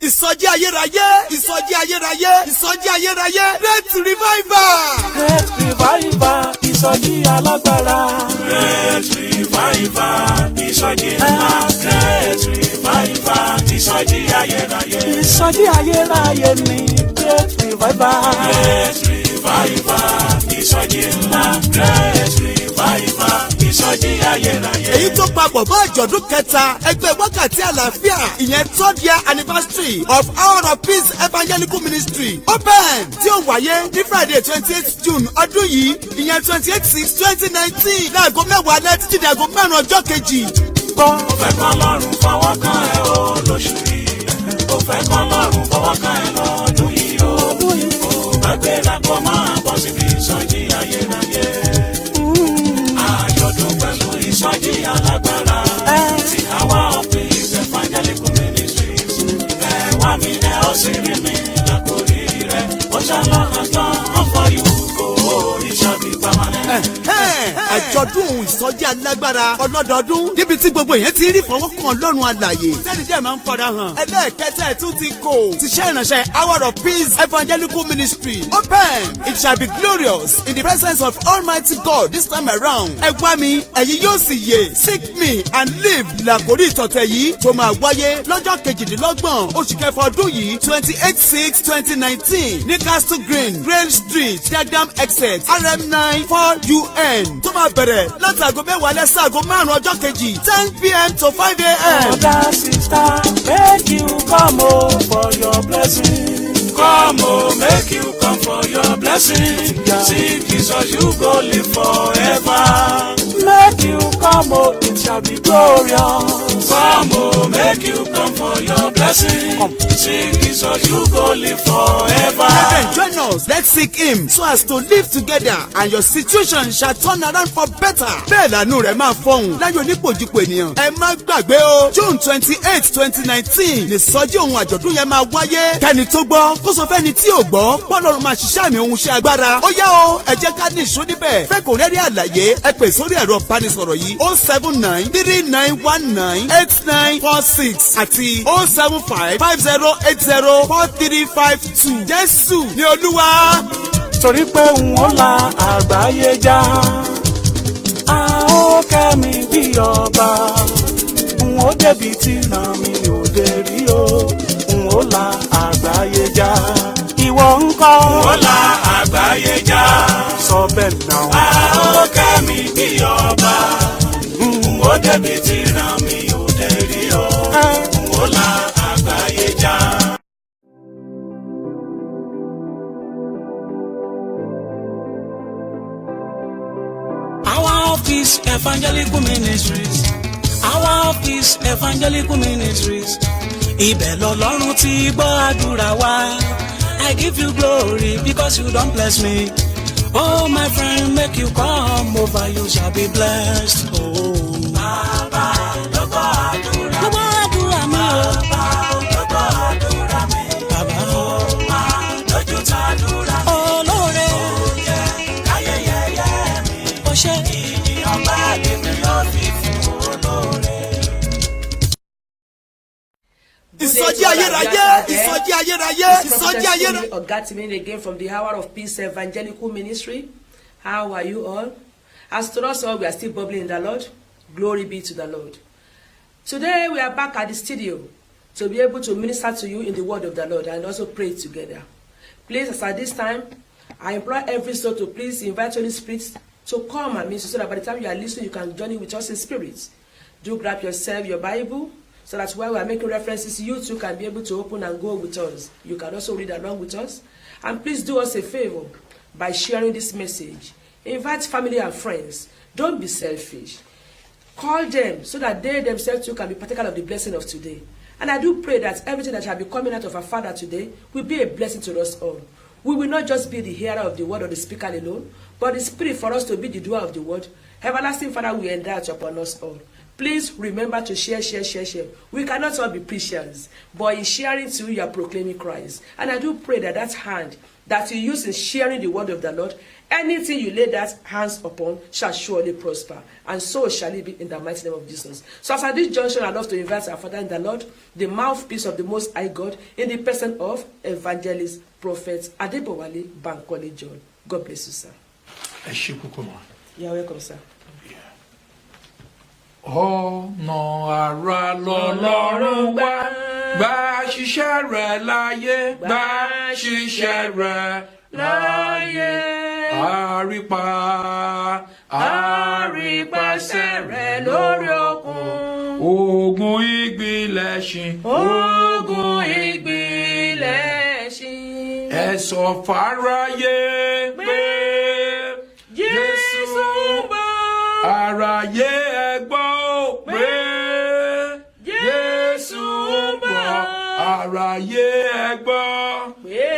Ìsọjí ayérayé, ìsọjí ayérayé, ìsọjí ayérayé, Great Revival. Great Revival, ìsọjí alágbára. Great Revival, ìsọjí ńlá. Great Revival, ìsọjí ayérayé. Ìsọjí ayérayé ni Great Revival. Great Revival, ìsọjí ńlá. Great Revival, ìsọjí ayérayé. Èyí tó papọ̀ mọ́ àjọ̀dún kẹta ẹgbẹ́ wákàtí àlàáfíà ìyẹn 3rd year anniversary of Hour of Peace Evangelical Ministry open tí ó wáyé ní Friday 28th June ọdún yìí ìyẹn 28/6/2019 láago 10 alẹ́ títí di aago 5 ọjọ́ kejì. Ó fẹ́ kọ́ lọ́rùn fọwọ́ kan ẹ o lóṣù yìí. Ó fẹ́ kọ́ lọ́rùn fọwọ́ kan ẹ lọ́dún yìí o. Ó bá gbéra kó máa bọ́ síbi ìsọjí ayérayé. Àjọ̀dún pẹ̀lú ìsọjí alágbára. Ti Hour of Peace Evangelical Ministries. Ẹ wá mi ẹ ó sì rí mi lákòrí rẹ̀. Ó ṣàlàyé tán ọ̀pọ̀ ìwúkọ̀ ìṣàbí permanent. Àjọ̀dún ìsọjí alágbára ọlọ́dọọdún níbi tí gbogbo èèyàn ti rí fọwọ́kàn Ọlọ́run alààyè tẹ́lẹ̀ díẹ̀ máa ń fara hàn. Ẹlẹ́ẹ̀kẹta ẹ̀ tún ti kò ti ṣe ìránṣẹ́ Hour of Peace Evangelical Ministry open. It shall be glorious in the presence of Almighty God this time around. Ẹ wá mi ẹ̀yin yóò sì yè seek me and live làkórí ìtọ̀tẹ̀ yìí tó máa wáyé lọ́jọ́ kejìdínlọ́gbọ̀n oṣù kẹfà ọdún yìí 28/6/2019 ní Castle Green Grail Street Diagram Exit RM9 4UN tó máa bẹ̀rẹ̀ láti aago 10 alẹ́ sí aago 5 ọjọ́ kejì 10 p.m. to 5 a.m. Brother, sister, make you come for your blessing. Come on, make you come for your blessing. See Jesus, you go live forever. Make you come, it shall be glorious. Come on, make you come for your blessing. See Jesus, you go live forever. Then join us. Let's seek Him so as to live together, and your situation shall turn around for better. Bẹ́ẹ̀ lànú rẹ̀ máa fọhùn láyé onípòjúpò ènìyàn. Ẹ má gbàgbé o, June 28/2019 ní sọjí ohun àjọ̀dún yẹn máa wáyé. Kẹ́ni tó gbọ́ kó sọ fẹ́ni tí ò gbọ́ pọ́nlọ́run máa ṣiṣẹ́ àmì ohun ṣe agbára. Ó yá o, ẹ jẹ́ ká ní ìṣó níbẹ̀. Fẹ́ kò rẹ́rí àlàyé ẹ pè sórí ẹ̀rọ ìbánisọ̀rọ̀ yìí 07939198946 àti 07550804352. Jésù ni Olúwa. Torí pé n ó la àgbáyé já, a ó kẹ́ mi bí ọba. N ó débi tí náà mi ò dé rí o. N ó la àgbáyé já. Ìwọ ńkọ́? Ó la àgbáyé já. Sọ bẹ́ẹ̀ náà. A ó kẹ́ mi bí ọba. N ó débi tí ràn mí ò dé rí o. N ó la àgbáyé já. Hour of Peace Evangelical Ministries. Hour of Peace Evangelical Ministries. Ibẹ̀ lọ́lọ́run ti gbọ́ àdúrà wa. I give you glory because you don't bless me. Oh my friend, make you come over, you shall be blessed. Oh, Bàbá ló gbọ́ àdúrà. ló gbọ́ àdúrà mi o. Bàbá ló gbọ́ àdúrà mi. Bàbá Ó máa lójú tàdúrà mi. olóore Ó yẹ káyẹyẹyẹ mi. ó ṣe. Ìyìn ọba lèmi yóò fi fún olóore. Ìsọjí ayérayé, ìsọjí ayérayé, ìsọjí ayérayé. Ogatimin again from the Hour of Peace Evangelical Ministry. How are you all? As to us all, we are still bubbling in the Lord. Glory be to the Lord. Today we are back at the studio to be able to minister to you in the word of the Lord and also pray together. Please, as at this time, I implore every soul to please invite Holy Spirit to come and minister so that by the time you are listening, you can join in with us in spirit. Do grab yourself, your Bible, so that while we are making references, you too can be able to open and go with us. You can also read along with us. And please do us a favor by sharing this message. Invite family and friends. Don't be selfish. Call them so that they themselves too can be partaker of the blessing of today. And I do pray that everything that shall be coming out of our Father today will be a blessing to us all. We will not just be the hearer of the word or the speaker alone, but the Spirit for us to be the doer of the word. Everlasting Father, we endow it upon us all. Please remember to share. We cannot all be preachers, but in sharing too, you are proclaiming Christ. And I do pray that that hand that you use in sharing the word of the Lord, anything you lay that hands upon shall surely prosper. And so shall it be in the mighty name of Jesus. So as at this junction, I'd love to invite our Father in the Lord, the mouthpiece of the Most High God, in the person of Evangelist Prophet Adebowale Bankole John. God bless you, sir. You're welcome, sir. Ọ̀nà àrà lọ́lọ́run wá, gbà ṣiṣẹ́ rẹ̀ láyé, gbà ṣiṣẹ́ rẹ̀ láyé. Àrípasẹ̀ rẹ̀ lórí òkun. Ogun ìgbìlẹ̀ṣin. Ogun ìgbìlẹ̀ṣin. Ẹ sọ fáráyé pé Jésù ń bọ̀. Aráyé ẹ gbọ́ pé Jésù ń bọ̀. Aráyé ẹ gbọ́ pé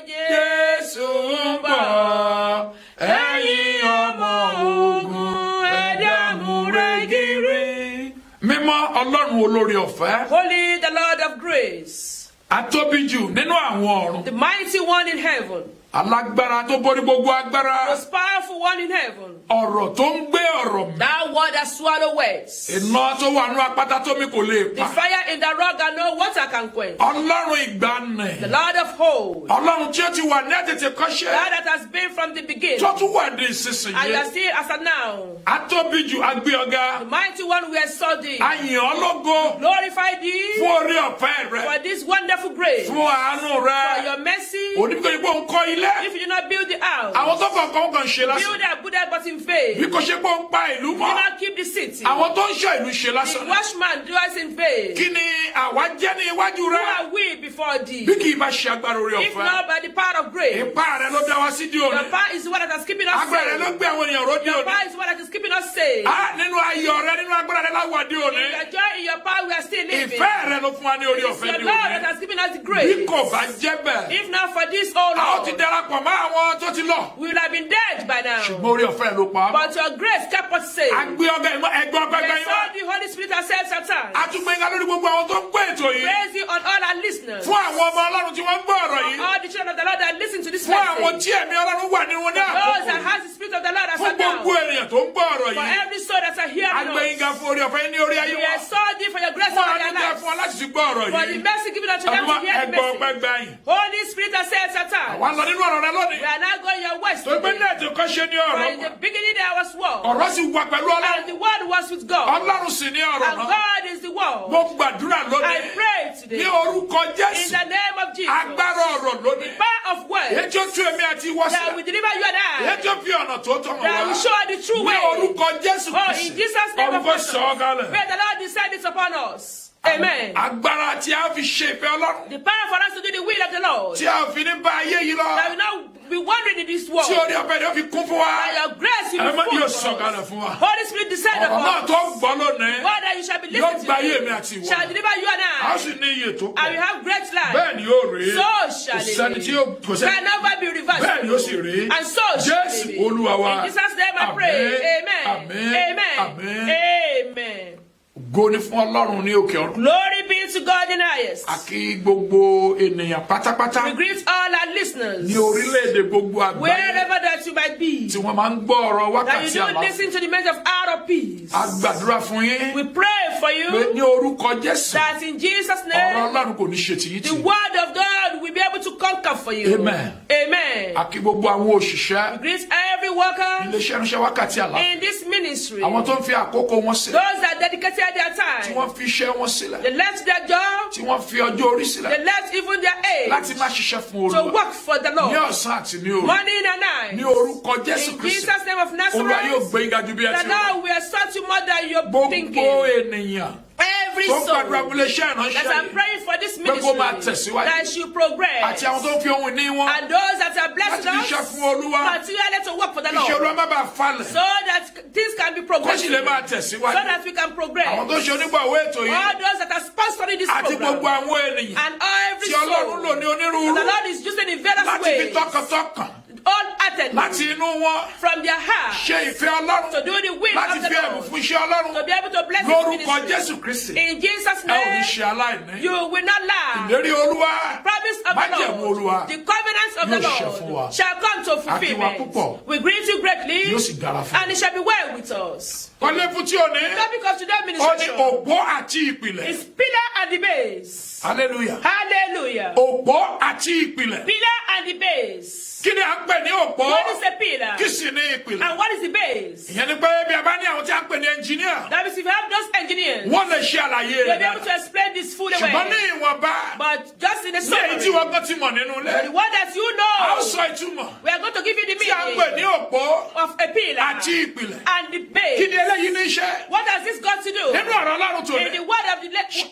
Jésù ń bọ̀. Ẹ̀yin ọmọ ogun ẹ dàmúre gírí. Mímọ́ Ọlọ́run olórí ọ̀fẹ́. Holy the Lord of grace. Atóbi jù nínú àwọn ọ̀run. The mighty one in heaven. Alágbára tó borí gbogbo agbára. Most powerful one in heaven. Ọ̀rọ̀ tó ń gbé ọ̀rọ̀ mi. That word that swallow words. Iná tó wà nínú àpáta tó mi kò lè The pa. fire in the rock and no water can quench. Ọlọ́run ìgbàanì. The Lord of hosts. Ọlọ́run tí ó ti wà ní àtètè kọ́ṣẹ́. God that has been from the beginning. Tó tún wà ní And you are ìsinsìnyí. still as of now. Atóbi jù agbé ọ̀gá. The mighty one we exalt thee. Ayìn ológo. Glorify thee Fún orí ọ̀fẹ́ rẹ̀. for this wonderful grace. Fún àánú For rẹ̀. your mercy. Oníbíkọ́ ìgbó ń kọ́ ilé. If you do not build the house. Àwọn tó kọ̀ọ̀kan kàn ṣe lásán. Build that good but in vain. Bí kò ṣe pé ó ń pa ìlú Do mọ́. not keep the city. Àwọn tó ń ṣọ́ ìlú ṣe The lásán. watchman does in vain. Kí ni àwa jẹ́ ní iwájú Who rẹ̀? are we before thee? Bí kì í bá ṣe agbára orí If ọ̀fẹ́. not by the power of grace. Ipá rẹ̀ ló dá wa sí di Your òní. power is the one that is keeping us Agbára rẹ̀ ló safe. gbé àwọn ènìyàn ró di Your òní. power is the one that is keeping us safe. Nínú ayọ̀ rẹ̀ nínú agbára rẹ̀ láwọ̀ di òní. In your joy, in your power, we are still living. Ìfẹ́ rẹ̀ ló fún wa ní orí It's ọ̀fẹ́ your di Lord òní. that has given us the Bí grace. kò bá jẹ́ bẹ́ẹ̀, If not for this, oh a ó ti Lord, darapọ̀ mọ́ àwọn tó ti lọ. we would have been dead by now. Ṣùgbọ́n orí ọ̀fẹ́ ló pa á. But your grace kept us safe. Agbé ọgá ìmọ̀ ẹgbẹ́ ọgbẹ́ We gbẹ́yìn wá. saw the Holy Spirit ourselves at times. Atúgbẹ́ngá lórí gbogbo àwọn tó ń gbọ́ ètò yìí. Praise you on all our listeners. Fún àwọn ọmọ Ọlọ́run tí wọ́n ń gbọ́ ọ̀rọ̀ For yìí. all the children of the Lord that listen to this Fún àwọn message. tí ẹ̀mí Ọlọ́run wà nínú wọn ní Those àkókò. that has the Spirit of the Lord as Fún a now. gbogbo ènìyàn tó ń gbọ́ ọ̀rọ̀ For yìí. every soul that are hearing Agbẹ́yìngá us. fún orí ọ̀fẹ́ ní orí ayé We wọn. exalt thee for your grace Fún over their àdúgbò fún ọ lives. láti ti gbọ́ ọ̀rọ̀ For the yìí. mercy given unto them Àdúgbò to hear the ẹgbẹ́ ọgbẹ́ message. gbẹ̀yìn. Holy Spirit ourselves at times. Wà á lọ nínú ọ̀rọ̀ rẹ lónìí. We are now going your ways Tó gbé today. ní ètò kan ṣe ní For ọ̀rọ̀. in the beginning there was word. Ọ̀rọ̀ sì wà pẹ̀lú And Ọlọ́run. the word was with God. Ọlọ́run sì ní ọ̀rọ̀ And náà. God is the word. Mo gbàdúrà I lónìí. pray Ní today. orúkọ In Jésù. the name of Jesus. Agbára ọ̀rọ̀ lónìí. Power of word. Ètò tú èmi àti ìwọ That will sílẹ̀. deliver you and I. Ètò fi ọ̀nà tó tọ̀ mọ́ That will wá. show the true Ní way. orúkọ Jésù Oh, Kristi. in Jesus' name of Orúkọ sọ̀ ọ́ kalẹ̀. May the Lord descend it upon us. Amen. Agbára tí a fi ṣe ìfẹ́ Ọlọ́run. The power for us to do the will of the Lord. Tí a fi ní bá ayé yìí lọ. That will not be wandering in this world. Tí orí ọ̀fẹ́ rẹ̀ fi kún fún wa. By your grace you Ẹ̀mọ́ be yóò full sọ̀ for kalẹ̀ us. fún wa. Holy Spirit descend Ọ̀rọ̀ upon náà us. tó gbọ́ lónìí. God that you shall be Yóò listening gba ayé to mi àti ìwọ. shall deliver you and A ó I. sì ní iye tó And we pọ̀. have great life. Bẹ́ẹ̀ ni yóò rí. So shall Kò sẹ́ni it tí be. yóò kò sẹ́ni. Can never be reversed. Bẹ́ẹ̀ ni ó sì rí. And so shall Jésù it be. Olúwa wa. In Jesus' name I pray. Amen. Àmín. Amen. Àmín. Amen. Ògo ni fún Ọlọ́run ní òkè ọ̀run. Glory be to God in highest. A kí gbogbo ènìyàn pátápátá We greet all our listeners. ní orílẹ̀-èdè gbogbo àgbáyé Wherever that you might be. tí wọ́n máa ń gbọ́ ọ̀rọ̀ That you wákàtí do àlá. listen to the message of hour of peace. A gbàdúrà fún yín We pray for pé you ní orúkọ Jésù that in Jesus' ọ̀rọ̀ name Ọlọ́run kò ní ṣe tìyí the tì. word of God will be able to conquer for you. Amen. Amen. A kí gbogbo àwọn òṣìṣẹ́ We greet every worker iléeṣẹ́ ìránṣẹ́ wákàtí àlá. in this ministry. Àwọn tó ń fi àkókò wọn sílẹ̀. Those that dedicated their Tí wọ́n time. fi iṣẹ́ wọn sílẹ̀. They left their job. Tí wọ́n fi ọjọ́ orí sílẹ̀. They left even their Láti age má ṣiṣẹ́ fún to Olúwa. work for the Ní Lord. ọ̀sán àti ní òru. Morning and night. Ní orúkọ Jésù In Kristi. Jesus' name of Olúwa yóò Nazareth. gbé yín ga ju bí ẹ The ti rò. Lord will exalt you more than you're Gbogbo thinking. ènìyàn Every tó ń soul gbàdúrà fún iléeṣẹ́ that ìránṣẹ́ are yìí praying for this pé kó máa ministry tẹ̀síwájú. that should progress. Àti àwọn tó ń fi ohun ìní wọn And those that are blessed láti fi iṣẹ́ us, fún Olúwa. particularly to work for the Iṣẹ́ Lord, Olúwa má bàa falẹ̀. so that things can be Kó sì progressed, lè máa so tẹ̀síwájú. that we can progress. Àwọn tó ṣe onígbàwó ètò yìí All those that are sponsoring this àti gbogbo program, àwọn ènìyàn and every tí Ọlọ́run lò soul, ní onírúurú the Lord is using in various láti fi ways, tọkàntọkàn all wholeheartedly láti inú wọn from their heart ṣe ìfẹ́ Ọlọ́run to do the will láti of the fi ẹ̀bùn Lord, fún iṣẹ́ Ọlọ́run to be able to bless His lórúkọ ministry. Jésù Kristi In Jesus' ẹ ò ní name, ṣe aláìní. you will not lack. Ìlérí Olúwa Promise of májẹ̀mú the Lord, Olúwa the covenants of the yóò ṣẹ fún wa. Lord shall come to A kí wa fulfillment. púpọ̀. We greet you greatly, Yóò sì dára fún wa. and it shall be well with us. Kọ́lé fún tí o ní The topic of today's ó ní ministration òpó àti ìpìlẹ̀. is pillar and the base. Hallelujah. Hallelujah. Òpó àti ìpìlẹ̀. Pillar and the base. Kí ni à ń pè ní òpó? What is a pillar? Kí sì ní ìpìlẹ̀? And what is the base? Ìyẹn ni pé bí a bá ní àwọn tí a ń pè ní ẹnjìníà, That means if you have those engineers, wọ́n lè ṣe àlàyé they'll rẹ̀ be able to dáadáa. explain this fully Ṣùgbọ́n ní well. ìwọ̀nba, But just in a ní èyí tí summary, wọ́n gbọ́ ti mọ̀ nínú ilé, the one that you a ó know, sọ ìtumọ̀ we are going to give you the tí a ń pè ní meaning òpó of a pillar àti ìpìlẹ̀. and the Kí ni base. eléyìí ní iṣẹ́? What has this got to do? Nínú ọ̀rọ̀ Ọlọ́run tó In ní, the word of the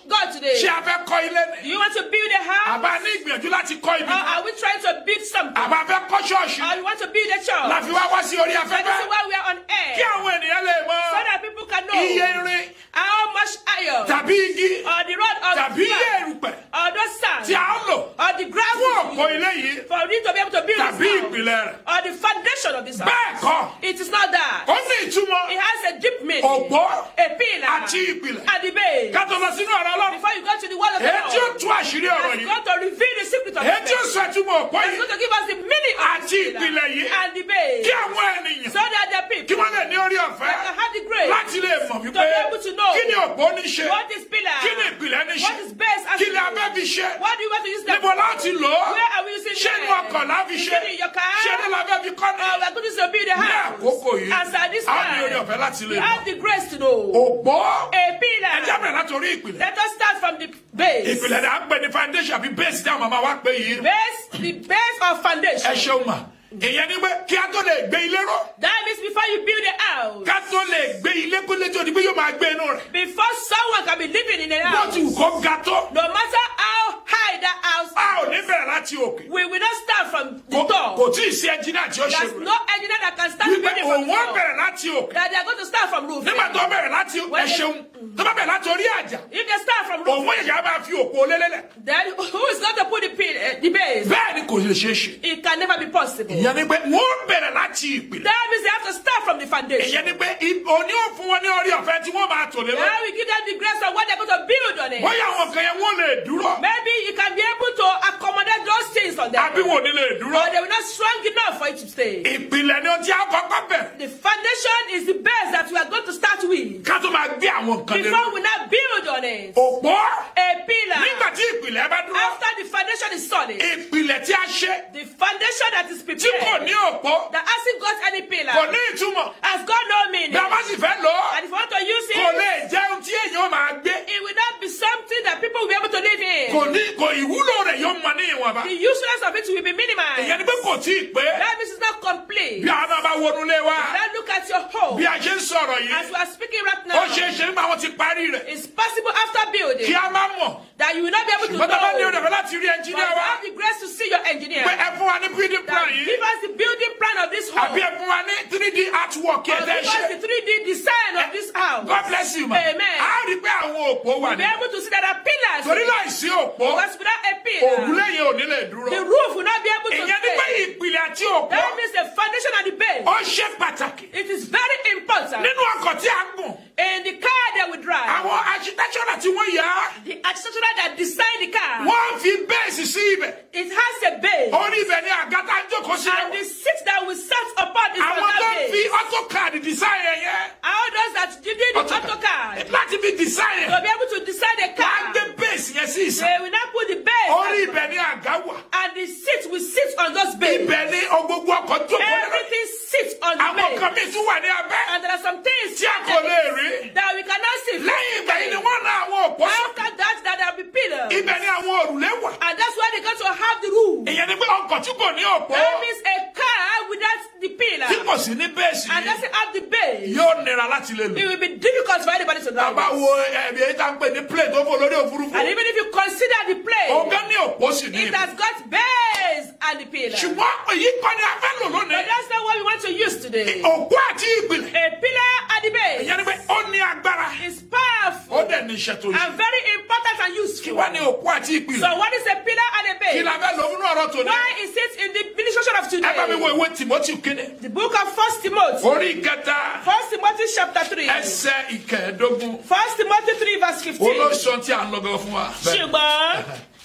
God today, ṣé a fẹ́ kọ́ ilé do ni? you want to build a house? Àbá ní ìgbìyànjú láti kọ́ ibi Or kan? are we trying to build something? Àbá fẹ́ kọ́ ṣọ́ọ̀ṣì Or you want to build a church? la fi wá sí orí That is afẹ́fẹ́ why we are on kí air. àwọn ènìyàn lè mọ So that people can iye know irin how much iron tàbí igi or the rod of tàbí iye sand erùpẹ̀ or those sand tí a ń lò or the fún ground òpó ilé yìí for you to be able to build tàbí this house ìpìlẹ̀ rẹ̀. or the foundation of this house. Bẹ́ẹ̀ kọ́, It is not that. ó ní ìtumọ̀ It has a deep meaning. òpó A pillar àti ìpìlẹ̀. and the base. Ká tó lọ sínú ọ̀rọ̀ Ọlọ́run, Before you go to the word of the èyí tí ó Lord, tú àṣírí ọ̀rọ̀ it's yìí, going to reveal the secret of èyí the tí ó base. sọ ìtumọ̀ òpó It's yìí going to give us the meaning of àti this pillar ìpìlẹ̀ yìí and the base. kí àwọn ènìyàn So that the kí people wọ́n lè ní orí ọ̀fẹ́ can have the grace láti lè mọ̀ to wípé be able to know kí ni òpó ní ṣe, what is pillar, kí ni ìpìlẹ̀ ní ṣe, what is base, kí ni abẹ́ fi ṣe, what do you want to use them níbo láti lò ó, Where are we using ṣé them? inú ọkọ̀ la fi Is ṣe, it in your car? ṣé ní la fẹ́ fi kọ́ ni. Oh, we are going to build a Ní house. àkókò yìí, As at this a ní orí time, ọ̀fẹ́ láti lè you mọ̀. have the grace to know. Òpó A pillar. ẹja bẹ̀rẹ̀ látòrí ìpìlẹ̀. Let us start from the base. Ìpìlẹ̀ náà ń pè ní foundation àbí base tí àwọn màmá wa pè yìí. Base, the base of foundation. Ẹ ṣeun mà. Ìyẹn ni pé kí a tó lè gbé ilé ró, That means before you build a house, ká tó lè gbé ilé kó létí òdìbí yóò máa gbé inú rẹ̀. before someone can be living in a Bó house, ti wù kó ga tó, no matter how high that house a ò ní bẹ̀rẹ̀ láti òkè. we will not start from the Kò top. tí ì sí ẹnjìnà tí ó ṣe There's rẹ̀. no engineer that can start Wípé building from òun the ó top. bẹ̀rẹ̀ láti òkè. That they are going to start from roof. Nígbà tó bẹ̀rẹ̀ láti ẹ ṣeun, tó bá bẹ̀rẹ̀ láti orí àjà, If they start from roof, òun ó yẹ̀yà máa fi òpó lélẹ̀. then who is going to put the base? Bẹ́ẹ̀ ni kò lè ṣeé ṣe. It can never be possible. Ìyẹn ni pé wọ́n bẹ̀rẹ̀ láti ìpìlẹ̀. That means they have to start from the foundation. Ìyẹn ni pé òní ò fún wọn ní orí ọ̀fẹ́ tí wọ́n máa tò lé lọ. Now we give them the grace of what they're going to build on it. Bóyá àwọn kan yẹn wọ́n lè dúró. Maybe you can be able to accommodate those things on them. Àbí wọn ò ní lè dúró. But they will not strong enough for it to stay. Ìpìlẹ̀ ni ó ti àkọ́kọ́ bẹ̀rẹ̀. The foundation is the base that we are going to start with. Ká tó máa gbé àwọn nǹkan lé Before lọ. we now build on it. Òpó A pillar. nígbà tí ìpìlẹ̀ bá dúró. After the foundation is solid. Ìpìlẹ̀ tí a ṣe The foundation that is tí kò prepared. ní òpó That hasn't got any pillar. kò ní ìtumọ̀. Has got no meaning. Bí a bá sì fẹ́ lò ó, And if you want to use kò it, lè jẹ́ ohun tí èèyàn máa gbé. it will not be something that people will be able to live in. Kò ìwúlò rẹ̀ yóò mọ ní ìwọ̀nba. The usefulness of it will be minimized. Ìyẹn ni pé kò tí ì pé. That means it's not complete. Bí àwọn náà bá wọnú lé wa, Now look at your home. bí a ṣe ń sọ̀rọ̀ As yìí, we are speaking right ó now, ṣeé ṣe nígbà wọn ti parí rẹ̀. it's possible after building Kí a má mọ̀. that you will not be able to Ṣùgbọ́n tá a bá ní know. orí ọ̀fẹ́ láti rí But ẹnjìníà you wa. have the grace to see your engineer. Pé ẹ fún wa ní building plan That yìí. give us the building plan of this home. Àbí ẹ fún wa ní 3D artwork Or ẹ̀ tẹ́ give us ṣe. the 3D design of this house. God bless you ma. Amen. A rí pé àwọn òpó wà Be ní. able to see that there are pillars. Torí láìsí òpó, Because without a pillar, òrùlé yẹn ò ní lè dúró. the roof will not be able to Ìyẹn ní pé stay. ìpìlẹ̀ àti òpó That means the foundation and the base. ó ṣe pàtàkì. It is very important. Nínú ọkọ̀ tí a gùn, In the car that we drive, àwọn architectural tí wọ́n yà á, the architectural that designed the car, wọ́n fi bẹ́ẹ̀sì sí ibẹ̀. it has a base. Orí ibẹ̀ ni àga tá a jókòó sí And the lẹ́wọ̀n. seat that we sat upon is on Àwọn tó that fi base. AutoCAD design yẹn yẹn. How does that you did the AutoCAD Láti fi design to yẹn. be able to design a Wọ́n á car? gbé bẹ́ẹ̀sì yẹn sí ìsàn. They will not put the base Orí as- ibẹ̀ ni àga wà. and the seat will sit on those bases. Ibẹ̀ ni gbogbo ọkọ̀ jókòó lẹ́wọ̀n. Everything sits on the Àwọn base. kan mi tún wà ní abẹ́. And there are some things Tí a kò lè rí. that we cannot see. Lẹ́yìn ìgbà yìí ni wọ́n ná àwọn òpó sókè. After that, there will be pillars. Ibẹ̀ ni àwọn òrùlé wà. And that's why they got to have the roof. Ìyẹn ni pé ọkọ̀ tí kò ní òpó. That means a car without the pillar. Tí kò kò sí ní bẹ́ẹ̀sì and doesn't have the base, yóò nira láti lè it lò. will be difficult for anybody to drive bàbá it. wo ẹ̀mí èyí tá ń pè ní plane tó fò lórí òfurufú. And even if you consider the plane, ọ̀gá ní òpó sì ní it has got base and the pillar. ṣùgbọ́n èyí kọ́ ni a fẹ́ lò But lónìí. that's not what we want to use today. òpó àti ìpìlẹ̀. A pillar and the base ìyẹn ni pé ó ní agbára. is ó powerful dẹ̀ ní iṣẹ́ tó ṣe. and very important and kí useful. wá ní òpó àti ìpìlẹ̀. So what is a pillar and a kí base? la fẹ́ lò nínú ọ̀rọ̀ tòní. Why is it in the ministration of ẹ bá mi wo today? ìwé Timothy kéde. The book of 1 Timothy. orí kẹta 1 Timothy chapter 3. ẹsẹ̀ ìkẹẹ̀ẹ́dógún. 1 Timothy 3 verse 15. olóṣọ tí a ń lọ́gọ́ fún wa. Ṣùgbọ́n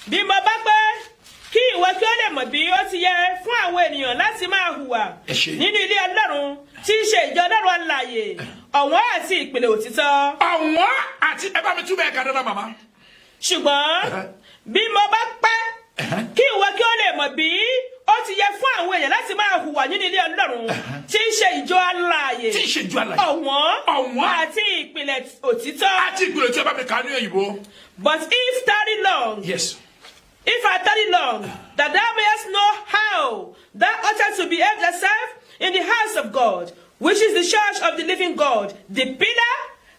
bí mo bá pẹ́ kí ìwọ kí ó lè mọ̀ bí ó ti yẹ fún àwọn ènìyàn láti máa hùwà Ẹ ṣé. nínú ilé Ọlọ́run tí í ṣe ìjọ Ọlọ́run alààyè ọ̀wọ́n àti ìpìlẹ̀ òtítọ́. àwọn àti ẹ bá mi túbọ̀ ẹ̀ka dáadáa màmá. Ṣùgbọ́n bí mo bá pẹ́ kí ìwọ kí ó lè mọ̀ bí ó ti yẹ fún àwọn èèyàn láti máa hùwà nínú ilé Ọlọ́run tí í ṣe ìjọ alààyè tí ń ṣe ju àlàyé. ọ̀wọ́n àti ìpìlẹ̀ òtítọ́. àti ìgbìlẹ̀ tí ẹ bá mi kà ní òyìnbó. But if tarry long, yes. if I tarry long, that thou mayest know how thou oughtest to behave thyself in the house of God, which is the church of the living God, the pillar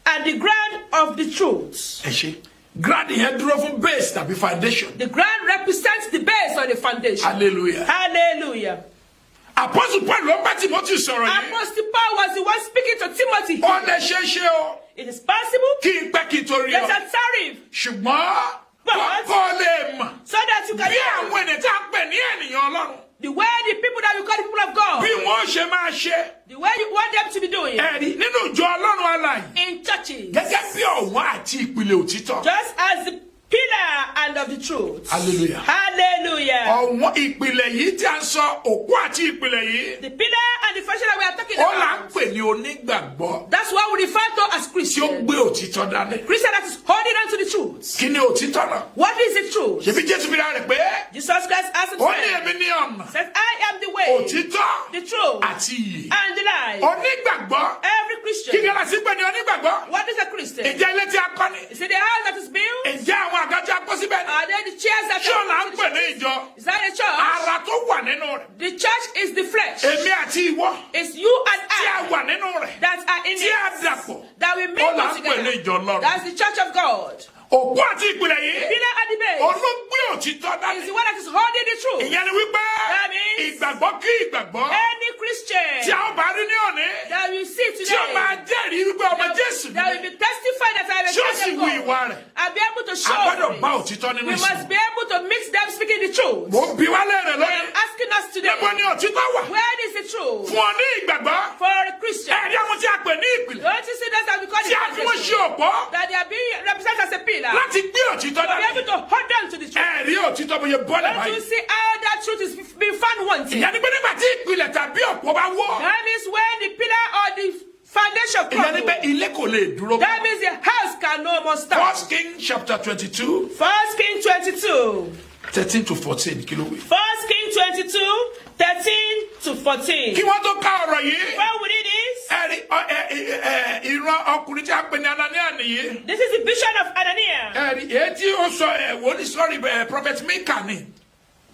and the ground of the truth. ẹ ṣe. ground yẹn dúró fún base tàbí foundation. The ground represents the base or the foundation. hallelujah. Hallelujah. apostle Paul ló bá Timothy sọ̀rọ̀ yìí. Apostle Paul was the one speaking to Timothy. ó lè ṣe é ṣe o. It is possible kí n pẹ́ kí n torí there's ọ. a tariff ṣùgbọ́n But- kọ́kọ́ lè mọ̀. so that you can bí àwọn ènìyàn tí a ń pè ní ènìyàn Ọlọ́run. the way the people that we call the people of God, bí wọ́n ṣe máa ṣe. the way you want them to be doing ẹ̀rí nínú ìjọ Ọlọ́run alààyè. in churches, gẹ́gẹ́ bí ọ̀wọ́n àti ìpìlẹ̀ òtítọ́. just as the pillar and of the truth. hallelujah. Hallelujah. ọ̀wọ́n ìpìlẹ̀ yìí tí a ń sọ òkú àti ìpìlẹ̀ yìí. The pillar and the foundation that we are talking ó là ń about, pè ní onígbàgbọ́ that's what we refer to as tí ó Christian. gbé òtítọ́ dání. Christian that is holding on to the truth. kí ni òtítọ́ náà? What is the truth? ṣebí Jésù fi rárẹ̀ pé Jesus Christ asked ó ní him, èmi ní ọ̀nà says, I am the way, òtítọ́ the truth, àti ìyè. and the life. onígbàgbọ́ Every kí Christian. gẹ́gẹ́ sí pé ní onígbàgbọ́. What is a Christian? ìjẹ́ ilé tí a kọ́ ni. Is it the house that is built? ìjẹ́ àwọn àga tí a kọ́ síbẹ̀ ni. Are they the chairs that ṣé ò là ń are pè ní ìjọ? Is that a church? ara tó wà nínú rẹ̀. The church is the flesh. èmi àti ìwọ It's you and tí a I wà nínú rẹ̀. that are in tí a it, dàpọ̀. that we ó là mingle ń pè ní ìjọ together. Ọlọ́run. That's the church of God. òkú àti ìpìlẹ̀ yìí. Pillar at the base olóògbé òtítọ́ is dání. the one that is holding the truth. ìyẹn ni wípé That means- ìgbàgbọ́ kí ìgbàgbọ́ Any tí Christian a ó bá rí ní òní. that you see tí ó máa today, jẹ́rìí wípé ọmọ Jésù that will ni. be testified that I tí ó sì will wu tell ìwà them rẹ̀. and be able to a show gbọ́dọ̀ bá it. òtítọ́ nínú We ìsìn. must be able to mix them speaking the truth. mo ń bi wá lẹ́rẹ̀ I am lónìí. asking us today, níbo ni òtítọ́ wà? where is the truth fún ọ ní ìgbàgbọ́. for a Christian? ẹ̀rí àwọn tí a pè ní ìpìlẹ̀. Don't you see those that we call tí a fi wọ́n ṣe the òpó that they are being represented as a pillar láti gbé òtítọ́ to be dání. able to hold on to the truth? ẹ̀rí òtítọ́ bóyá bọ́lẹ̀ Don't you báyìí. see how that truth is being found wanting? ìyẹn ni pé nígbà tí ìpìlẹ̀ tàbí òpó bá wọ́. That means when the pillar or the foundation ìyẹn ni pé crumbles, ilé kò lè dúró. that means the house can no more stand. 1 Kings chapter 22 1 King 22. 13 to 14 kí ló wí. 1 King 22, 13 to 14. kí wọ́n tó ká ọ̀rọ̀ yìí. When we read this, ìran ọkùnrin tí a pè ní Anania nìyí. this is the vision of Ananias, ẹ̀rí èyí tí ó sọ wòlíì sọ́ọ̀rì prophet Mika ni.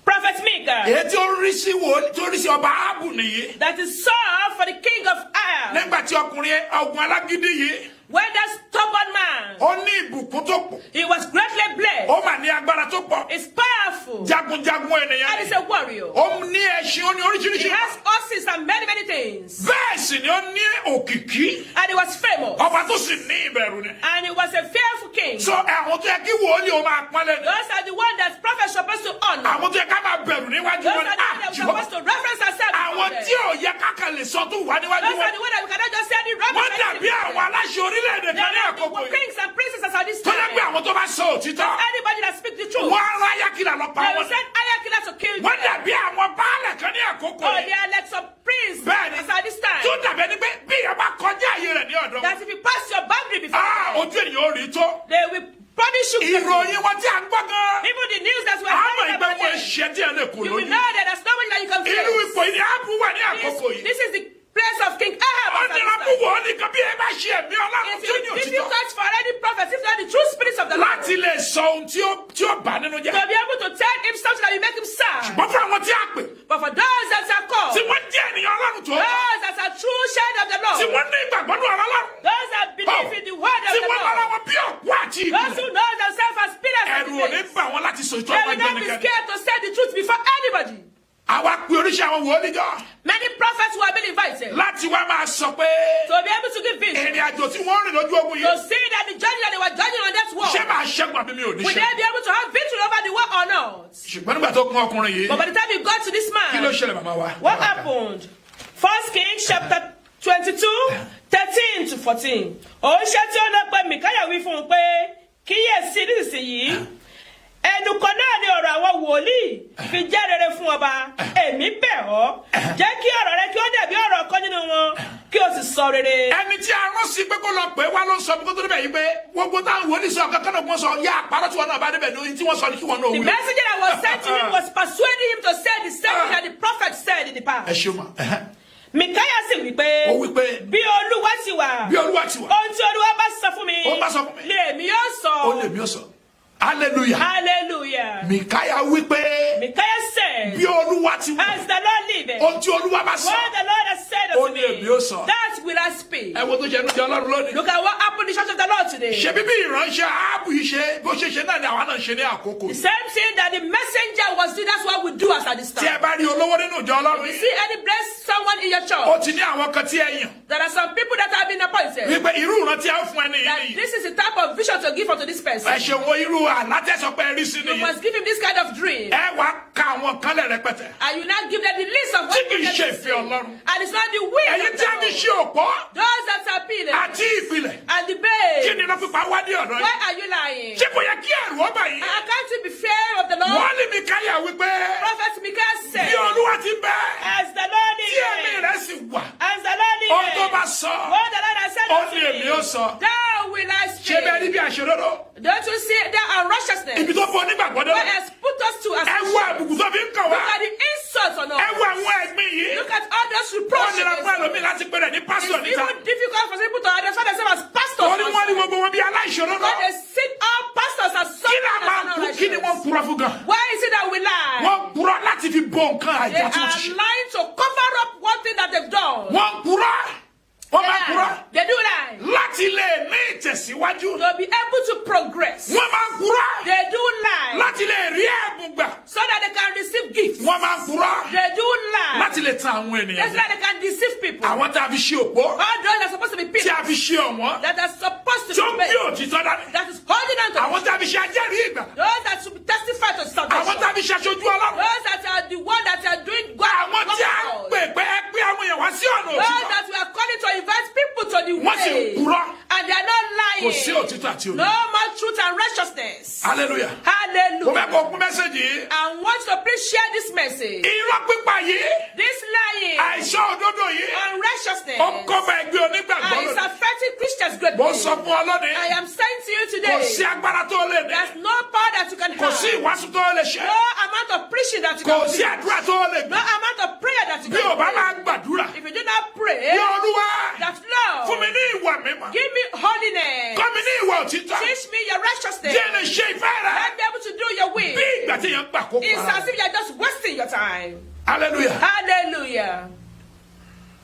Prophet Micah, èyí tí ó rí sí wòlíì tó rí sí ọba Áhábù nìyí. that is saw for the king of Ai. nígbà tí ọkùnrin ọ̀gùn alágídí yìí. When that stubborn man, ó ní ìbùkún tó pọ̀. he was greatly blessed, ó mà ní agbára tó pọ̀. is powerful, jagunjagun ènìyàn and is ni. a warrior. ó ní ẹṣin ó ní He oríṣiríṣi. has horses and many, many things. bẹ́ẹ̀ sì ni ó ní òkìkí. And he was famous. ọba tó sì ní ìbẹ̀rù ni. And he was a fearful king. so àwọn tó yẹ kí wòlíì ó máa pọ́nlé ni. Those are the ones that prophets are supposed to honor. àwọn tó yẹ ká máa bẹ̀rù níwájú Those wọn are ni. the ones that we're jùlọ. supposed to reference ourselves àwọn before tí them. ò yẹ kákan lè sọ tó wà níwájú Those are wọn. the ones that we cannot just say the wọ́n reference. dàbí àwọn aláṣẹ orílẹ̀-èdè They kan ní are àkókò the yìí. kings and princesses at this tó yẹ pé time. àwọn tó bá sọ òtítọ́. Anybody that speaks the truth, wọ́n á rán ayákìlá lọ pa they will wọn. send Ayakila to kill them. wọ́n dàbí àwọn baálẹ̀ kan ní àkókò Or yìí. they are like some prince Bẹ́ẹ̀ni. as at this time. tó dàbí ẹni pé bí ìyẹn bá kọjá àyè rẹ̀ ní ọ̀dọ́. That if you pass your boundary before them, ojú ènìyàn ò rí tó. they will punish you. ìròyìn wọn tí a ń gbọ́ gan. Even the news that we are àmọ́ hearing ìgbẹ́ about wọn them, ṣẹ́ díẹ̀ lè kó you will lójú. know that there's nobody that you can irú face. ipò yìí ni Áhábù wà ní àkókò yìí. This is the place place of King Ahab. Ó nira fún wòlíì kan bí ẹ bá ṣe ẹ̀mí Ọlọ́run It tí ó ní is òtítọ́. difficult for any prophet if not the true spirits of the Lord Láti lè sọ ohun tí ó bà nínú to jẹ́. be able to tell him something that will make him sad. Ṣùgbọ́n fún àwọn tí a pè. But for those that are called, Tí wọ́n jẹ́ ènìyàn Ọlọ́run tó. those that are true child of the Tí Lord, wọ́n ní ìgbàgbọ́ ní ọ̀rọ̀ Ọlọ́run. those that believe in the word of Tí the wọ́n lọ́ra Lord, wọn bí òkú àti those who ìgbìmọ̀. know themselves as pillars of Ẹ̀rù ò ní the faith, bà wọ́n láti sọ ìtọ́ they ọgbà will not be gbẹ̀nìkan. scared to say the truth before anybody. Àwa pe oríṣi àwọn wòlíì jọ. Many prophets who have been invited Láti wá máa sọ pé to be able to give vision, ìrìn àjò tí wọ́n rìn lójú ogun to yìí. see that the journey that they were journeying on that Ṣé war, máa ṣẹ́gun àbí mi ò ní will ṣe? they be able to have victory over the war or not? Ṣùgbọ́n nígbà tó kún ọkùnrin yìí. But by the time you got to this Kí ló man, ṣẹlẹ̀ màmá wa? what happened? 1 Kings chapter 22, 13 to 14. Òṣìṣẹ́ tí ó lọ pé Mìkáyà wí fún un pé kíyèsí nísinsìnyí. Ẹnu kan náà ni ọ̀rọ̀ àwọn wòlíì fi jẹ́ rere fún ọba. Èmi bẹ̀ ọ́. Jẹ́ kí ọ̀rọ̀ rẹ kí ó dàbí ọ̀rọ̀ kan nínú wọn. Kí o sì sọ rere. Ẹni tí a rán sí pé kó lọ pé wá ló sọ pé kó tó débẹ̀ yìí pé gbogbo táwọn wòlíì sọ kankan náà wọ́n sọ yá àpárọ̀ tí wọ́n náà bá débẹ̀ ní tí wọ́n sọ ní kí wọ́n náà The wí. messenger that was sent to him was persuading him to say the same thing that the prophet said in the Ẹ past. ṣeun ma. Mìkáyà sì wí pé Ó wí pé bí Olúwa ti wà, bí Olúwa ti wà. ohun tí Olúwa bá sọ fún mi, Ó bá sọ fún mi. lèmi yóò sọ. Ó lè mí ó sọ. Hallelujah. Hallelujah. Mìkáyà wí pé Micaiah said, bí Olúwa ti wà. as the Lord liveth, Ohun tí Olúwa bá sọ. what the Lord has said Ó unto ní èmi me, ó sọ. that will I speak. Ẹ wo tó ṣe ẹnu jẹ Ọlọ́run lónìí. Look at what happened in the church of the Lord today. Ṣé bíbí ìránṣẹ́ Áábù yìí ṣe bó ṣe ṣe náà ni àwa náà ṣe ní àkókò The yìí. same thing that the messenger was doing, that's what we do as at this Tí ẹ time. bá rí olówó nínú ìjọ Ọlọ́run You yìí. see any blessed someone in your Ó church, ti ní àwọn kan tí ẹ yàn. there are some people that have been appointed, Wípé irú ìrántí á fún ẹni that yìí. this is the type of vision to give unto this person. Ẹ ṣe wo irú àlátẹ́sọpẹ́ rí sí You nìyí. must give him this kind of dream. Ẹ wá ka àwọn kan lẹ̀ rẹpẹtẹ. And you now give them the list of Tí what kì í you ṣe need to ìfẹ́ say. Ọlọ́run. And it's not the will Ẹ̀yin of tí a fi the ṣe Lord. òpó Those that are pillars àti ìpìlẹ̀. and the Kí babes. ni lọ́ pípa wá ní ọ̀dọ́ Why yìí? are you lying? Ṣé kò yẹ kí ẹ̀rù ọba yìí? Can't you be fear of the Lord? Wọ́n ní Mìkáyà wípé Prophet Micaiah said, bí Olúwa ti bẹ́ as the Lord tí ẹ̀mí is, rẹ̀ sì wà. as the Lord Ohun tó bá is, sọ. what the Lord has said Ó unto ní èmi ó sọ. me, thou will I Ṣé bẹ́ẹ̀ ní speak. bí àṣẹrọ́rọ́? Don't you see there are righteousness? Ibi tó fọ onígbàgbọ́ What dé. has put us to as Ẹ wo àbùkù tó fi ń kàn Look wá. at the insults on Ẹ us. wo àwọn ẹ̀gbin yìí. Look at all those Ó reproaches. nira fún ẹlòmíì láti pè rẹ̀ ní pásítọ̀ It's níta. even difficult for people to identify themselves as pastors. Torí wọ́n ní gbogbo wọn bí aláìṣòro When náà. they see all pastors as Kí ni a máa some kú? Kí ni wọ́n purọ́ fún gan? Why is it that we lie? Wọ́n purọ́ láti fi bo nǹkan They àìjà tí wọ́n ti are ṣe. lying to cover up one thing that they've done. Wọ́n purọ́. Wọ́n máa purọ́ They do lie. láti lè ní ìtẹ̀síwájú. To be able to progress. Wọ́n máa purọ́ They do lie. láti lè rí ẹ̀bùn gbà. So that they can receive gifts. Wọ́n máa purọ́ They do lie. láti lè tan àwọn ènìyàn That's jẹ. why they can deceive people. Àwọn tá a fi ṣe òpó. All those that are supposed to be Tí people. a fi ṣe ọ̀wọ́n. That are supposed to Tó ń be bí faith. òtítọ́ dání. That is holding on to Àwọn tá a fi ṣe ajẹ́rìí ìgbà. those that should testify to Àwọn salvation. tá a fi ṣe aṣojú Ọlọ́run. Those that are the one that are doing God. Àwọn tí a ń pè pé ẹ pé àwọn èèyàn wá sí ọ̀nà Those òtítọ́. that we are calling to invite people to the Wọ́n sì ń way. purọ́. And they are not lying. Kò sí òtítọ́ àti No òdodo. more truth and righteousness. Hallelujah. Mo Hallelujah. fẹ́ kó kún mẹ́sẹ̀gì yìí. I want to please share this message. Irọ́ pípa yìí. This lying, Àìsàn òdodo yìí. unrighteousness, Ó ń kọ́ba ẹgbẹ́ onígbàgbọ́ and it's lónìí. affecting Christians Mo greatly. sọ fún ọ lónìí. I am saying to you Kò today, sí agbára tó lè ní. there's no power that you can Kò sí have. ìwàásù tó lè ṣe. No amount of preaching that you Kò can sí do. àdúrà tó lè No gbà. amount of prayer that you Bí o bá can máa do. gbàdúrà. If you do not pray, Bí Olúwa that fún mi Lord, ní ìwà mímọ́. give me holiness. Kọ́ mi ní ìwà òtítọ́. Teach me your righteousness. Jẹ́ lè ṣe ìfẹ́ rẹ̀. Let me be able to do your will. Bí ìgbà tí èèyàn gbà kó It's para. as if you are just wasting your time. Hallelujah. Hallelujah.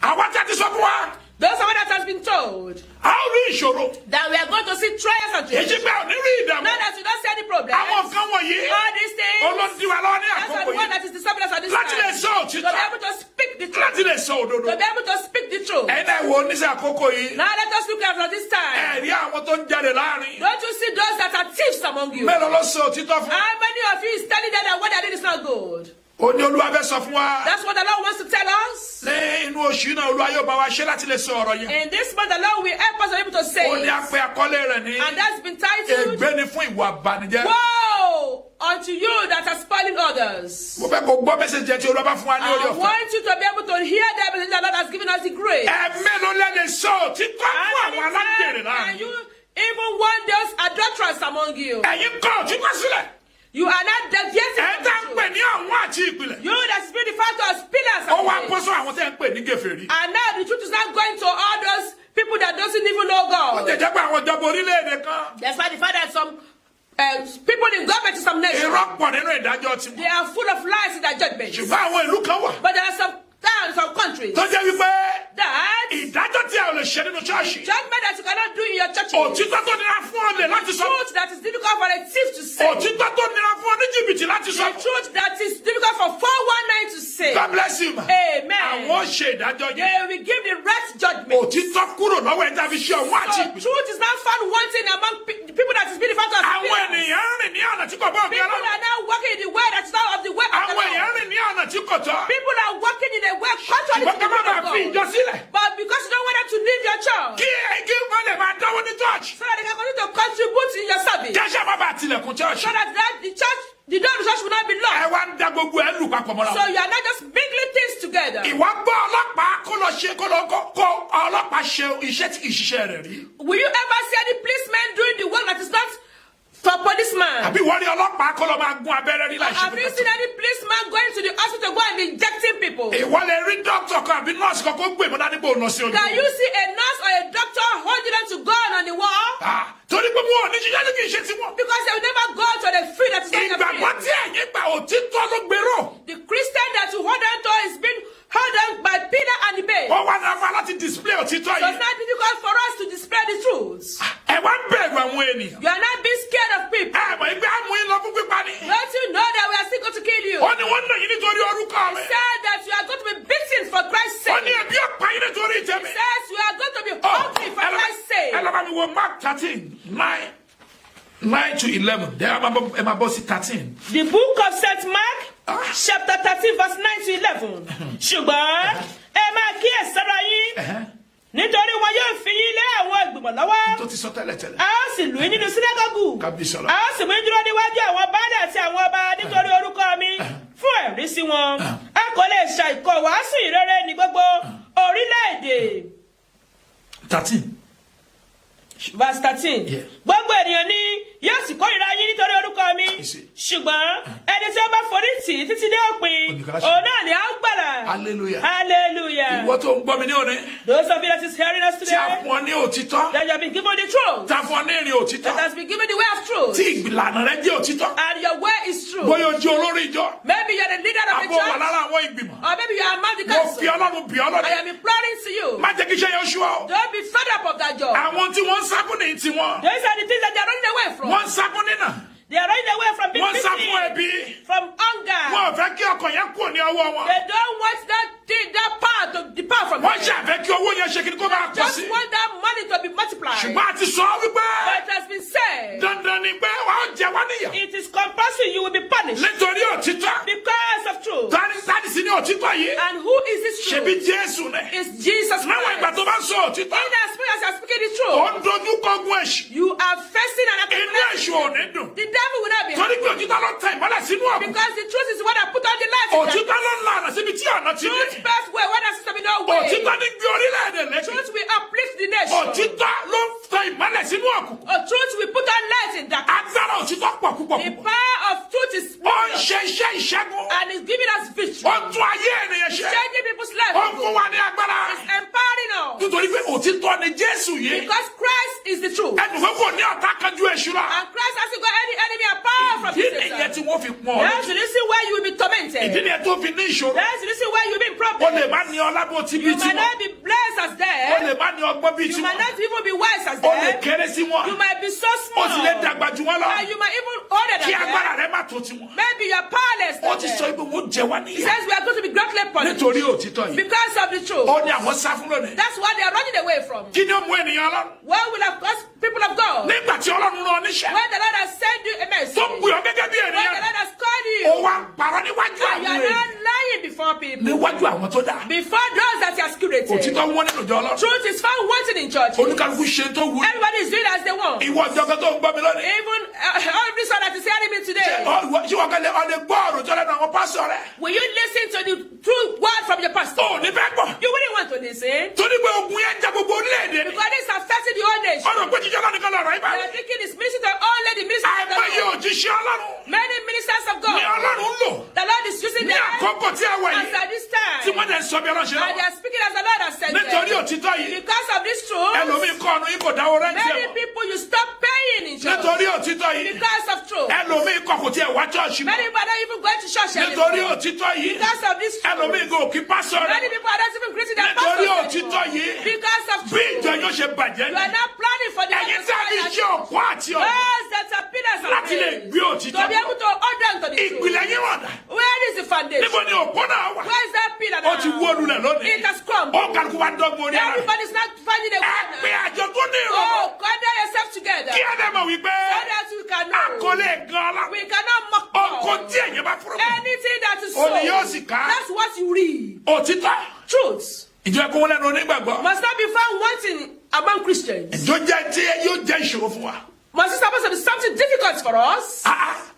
Àwa tí a ti sọ fún wa. Those of us that has been told A ó rí ìṣòro. that we are going to see trials and Èyí tribulations. pé ò ní rí ìdààmú. Now that you don't see any problem, Àwọn all nǹkan wọ̀nyí. these things, Olóńdíwà lọ́wọ́ ní that's àkókò the one yìí. that is disturbing us at this Láti lè time. sọ To be òtítọ́. able to speak the truth. Láti lè sọ òdodo. To be able to speak the truth. Ẹ̀yin náà wo oníṣẹ́ àkókò yìí. Now let us look at this time. Ẹ̀rí àwọn tó ń jáde láàrin. Don't you see those that are thieves among you? Mélòó ló sọ òtítọ́ fún? How many of you is telling them that what they did is not good? Ó ní Olúwa fẹ́ sọ fún wa. That's what the Lord wants to tell us. Ní inú oṣù náà Olúwa yóò bá wa ṣe láti lè sọ ọ̀rọ̀ yẹn. In this month, the Lord will help us to be able to say Ó ní it. apẹ àkọlé rẹ̀ ní. And that's been titled, Ègbé ni fún ìwà àbànújẹ́. Woe unto you that are spoiling others. Mo fẹ́ kó gbọ́ mẹ́sẹ̀jì tí Olúwa bá fún wa ní orí I ọ̀fẹ́. want you to be able to hear the message the Lord has given us the grace. Mélòó lẹ́ni sọ òtítọ́ fún How many àwọn alágbèrè times can láàrin. you even warn those adulterers among you? Ẹ̀yin kọ̀ òtítọ́ sílẹ̀. You are not deviating ẹ from tá ń the pè truth. ní àwọn àti ìpìlẹ̀. You that is being referred to as pillars ó of wá the bọ́ faith. sọ àwọn tẹ́ ń pè ní gèfèrí. And now the truth is not going to all those people that doesn't even know ó God. jẹ́ pé àwọn ìjọba orílẹ̀-èdè kan. That's why the fact that some people in government in some nations, irọ́ pọ̀ nínú ìdájọ́ tiwọn. they are full of lies in their judgment. ṣùgbọ́n àwọn ìlú kan wà. But there are some towns, some countries tó jẹ́ wípé that ìdájọ́ tí a ò lè ṣe nínú ṣọ́ọ̀ṣì. judgment that you cannot do in your churches. òtítọ́ tó nira fún ọ̀lẹ láti sọ. Truth that is difficult for a thief to say. òtítọ́ tó nira fún oníjìbìtì láti The sọ. truth that is difficult for 419 to say. God bless you ma. Amen. àwọn ṣe ìdájọ́ yẹn. They will give the right judgment. òtítọ́ kúrò lọ́wọ́ ẹ̀ tàbí ṣe ọ̀wọ́ àti So ìpìlẹ̀. truth is not found wanting among people that is being referred to as àwọn pillars. ènìyàn rìn ní ọ̀nà tí kò bọ́ òbí People ọlọ́run. are now walking in the way that is not of the way of the àwọn èèyàn Lord. rìn ní ọ̀nà tí kò tọ́. People are walking in a way contrary to ṣùgbọ́n the ká má will bàa of fi ìjọ God. sílẹ̀. But because you don't want them to leave your church, kí wọ́n lè máa dánwó ní church. so that they can continue to contribute in your service, kẹ́sẹ̀ má bàa tilẹ̀kùn church. so that the church, the door of the church will not be ẹ locked. wá ń da gbogbo ẹ̀ lù papọ̀ mọ́ra. So you are not just mingling things together. ìwà gbọ́ ọlọ́pàá kó lọ ṣe kó ọlọ́pàá ṣe iṣẹ́ tí kì í ṣiṣẹ́ rẹ̀ rí. Will you ever see any policeman doing the work that is not for policeman? àbí wọ́n ní ọlọ́pàá kó lọ máa gún abẹ́rẹ́ rí láì ṣe Have you seen any policeman going to the hospital to go and be injecting people? ìwọ lè rí dókítà kan àbí nọ́ọ̀sì kan kó gbé ìmọ̀ dání bò lọ sí ojú. Can you see a nurse or a doctor holding them to God on the wall? torí pé wọn ò ní ṣiṣẹ́ ní kì í ṣe tiwọn. Because they will never go to the field that is not the ìgbàgbọ́ field. tí ẹ̀yin gbà òtítọ́ ló gbèrò. The Christian that you hold on to is being held on by pillar and the base. wọ́n wá náà fún láti display òtítọ́ So it's yìí. not difficult for us to display the truth. ẹ wá ń bẹ̀rù àwọn ènìyàn. You are not being scared of people. ẹ mọ̀ ẹgbẹ́ àmú yín lọ fún pípa ni. Don't you know that we are still going to kill you? ó ní wọ́n nà yín nítorí orúkọ mi. Said that you are going to be beaten for Christ's ó sake. ní ẹbí ọ̀pá yín nítorí ìtẹ̀mí. Says you are going to be hungry for Christ's sake. ẹ lọ bá mi wo Mark 13 9 to 11 there ẹ máa bọ́ sí 13. The book of St. Mark, chapter 13, verse 9 to 11. Ṣùgbọ́n ẹ máa kíyèsára yín nítorí wọn yóò fi yín lé àwọn ìgbìmọ̀ lọ́wọ́. tó ti sọ tẹ́lẹ̀. A ó sì lù yín nínú sínágọ́gù. Kábíyèsí Ọlọ́run. A ó sì mú yín dúró níwájú àwọn baálẹ̀ àti àwọn ọba nítorí orúkọ mi fún ẹ̀rí sí wọn. A kò lè ṣàìkọ̀ wàásù ìrere ní gbogbo orílẹ̀-èdè. 13. Verse 13. Yeah. Gbogbo ènìyàn ni yóò sì kórìíra yín nítorí orúkọ mi. Ṣùgbọ́n ẹni tí ó bá forí tì í títí dé òpin, òun náà ni a ó gbàlà. Hallelujah. Hallelujah. ìwọ tó ń gbọ́ mi ní òní. Those of you that is hearing us tí a today, fún ọ ní òtítọ́. that you have been given the truth, tí a fún ọ ní ìrìn That òtítọ́. has been given the way of truth. tí ìlànà rẹ jẹ́ òtítọ́. And your way is true. bóyá o jẹ́ olórí ìjọ. Maybe you are the leader of the àbò wà church. lára àwọn ìgbìmọ̀. Or maybe you are among the mo council. fi Ọlọ́run bí I ọlọ́dẹ. am imploring to you. má jẹ́ kí iṣẹ́ yẹn ṣú ọ. Don't be fed up of that job. àwọn tí wọ́n ń sákún ní tiwọn. those are the things that they are running away from. wọ́n ń sákún nínà. They are running away from being wọ́n ń sá fún busy, ẹbí. From hunger. wọn ò fẹ́ kí ọkàn yẹn kúrò ní ọwọ́ wọn. They don't want that thing, that power to depart from wọ́n them. ṣàfẹ́ kí owó yẹn ṣe kí ni kó máa pọ̀ Just sí. want that money to be multiplied. ṣùgbọ́n a ti sọ wípé But it has been said, dandan ni pé wàá jẹ wá níyà. it is compulsory you will be punished nítorí òtítọ́. because of truth. tani sí ní òtítọ́ yìí. and who is this ṣebí truth? Jésù nẹ. It's Jesus láwọn ìgbà Christ. tó bá ń sọ òtítọ́. In as much as you are speaking the ó truth, ń dojú kọgun èṣù. you are facing an inú èṣù ò ní dùn. The devil will not be torí happy. pé òtítọ́ ló tẹ ìmọ́lẹ̀ sínú ọ̀gbun. Because the truth is what I put on the light. òtítọ́ ló ń la ọ̀nà síbi tí ọ̀nà ti Truth ní. best way when there seems to be no way. òtítọ́ ní gbé orílẹ̀-èdè lékè. Truth will uplift the nation. òtítọ́ ló ń tẹ ìmọ́lẹ̀ sínú ọ̀gbun. Truth will put on light in darkness. agbára òtítọ́ pọ̀ púpọ̀ The púpọ̀. power of truth is ó ń ṣe iṣẹ́ ìṣẹ́gun. and is giving us ó victory. ń tún ayé ènìyàn ṣe. Changing people's lives. ó ń fún wa ní agbára. It's empowering us. nítorí pé òtítọ́ ni Jésù yìí. Because Christ is the truth. ẹnìkan kò ní ọ̀tá kan ju èṣù lọ. And Christ hasn't got any enemy apart from ìdí Jesus. nìyẹn tí wọ́n fi pọ́n ọ. That's the reason why you will be ìdí tormented. nìyẹn tó fi ní ìṣòro. That's the reason why you will be in ó problem. lè má ní ọlá bó ti bí You might tiwọn. not be blessed as ó them. lè má ní ọgbọ́n bí You might tiwọn. not even be wise as ó lè them. kéré sí wọn. You might be so ó small. sì lè dàgbà jù wọn lọ. And you might even older kí than agbára them. rẹ má tó tiwọn. Maybe you are powerless ó than ti sọ them. pé wọ́n jẹ wá He níyà. says we are going to be greatly punished nítorí òtítọ́ yìí. because of the truth. ó ní àwọn sá fún lónìí. That's what they are running away from. kí ni ó mú ènìyàn lọ. What will have caused people of God? nígbà tí Ọlọ́run rán ọ níṣẹ́. When the Lord has sent you a message, tó when pè ọ́ gẹ́gẹ́ bí the ènìyàn. Lord has called ó you, wá ń parọ́ níwájú and you àwọn are ènìyàn. not lying before people, níwájú àwọn tó dáa. before those that he has curated. òtítọ́ wọ́n nínú ìjọ Ọlọ́run. Truth is found wanting in church. oníkálukú ṣe tó wù. Everybody is doing as they want. ìwọ ìjọba tó ń gbọ́ mi lónìí. Even every son that is hearing me today. ṣé wọ́n kẹ́lẹ́ ọ̀lẹ́ gbọ́ ọ̀rọ̀ tó lẹ́nu àwọn pásọ̀ rẹ̀. Will you listen to the true word from your pastor? ó ní bẹ́ẹ̀ gbọ́. You wouldn't want to listen. torí pé ogun yẹn jẹ gbogbo orílẹ̀-èdè ni. Because this is affecting the whole nation. ọ̀rọ̀ pé jíjọ́ náà nìkan lọ̀rọ̀ They ibà. are thinking it's ministry to only the ministry of the àìmọye Lord. òjijì òjíṣẹ́ Ọlọ́run. Many ministers of God. Ní Ọlọ́run lò. The Lord is using Ní them. àkókò tí a wà As yìí. at this time. Tí wọ́n dẹ̀ sọ bí Ọlọ́run ṣe And they lọ. are speaking as the Lord has said Nítorí them. òtítọ́ yìí. Because of this truth. Ẹlòmíì kọ́ ọ̀nà yìí kò dáwọ́ rẹ́ǹtì Many ẹ̀. people you stop paying in church. Nítorí òtítọ́ yìí. Because of truth. Ẹlòmíì kọ̀ kò tiẹ̀ wá chọ́ọ̀ṣì mọ́. Many people are not even going to church Nítorí anymore. òtítọ́ yìí. Because of this truth. Ẹlòmíì kò kí pásọ̀ rẹ̀. Many people are not even greeting their Nítorí pastors òtítọ́ anymore. yìí. Because of Bí ìjọ truth. yóò ṣe bàjẹ́ You ni. are not planning for the Ẹ̀yin tí a fi ṣe òkú àti ọ̀nà. Those that are pillars of Láti lè faith. gbé òtítọ́. To be able to hold on to the truth. Ìpìlẹ̀ yín wọ̀n dà. Where is the foundation? Níbo ni òpó náà wà? Where is that pillar Ó ti now? wó lulẹ̀ lónìí. It has crumbled. Ó kálukú wá dọ́gbọ́n orí ara rẹ̀. Everybody's not finding a Ẹ way pé now. àjọ tó ní ìrọ̀rùn. Oh, gather yourself together. Kí ẹ dẹ̀ mọ̀ wípé So that we can a kò know. lè gan ọ́lá. We cannot mock Ọkọ God. tí èyàn bá fúru. Anything that is Ó ní yóò so. sì ká. That's what you read. Òtítọ́. Truth Ìjọ ẹ̀kọ́ wọn lẹ́nu onígbàgbọ́. must not be found wanting among Christians. Ìjọ jẹ́ tí yóò jẹ́ ìṣòro fún wa. Must it supposed to be something difficult for us?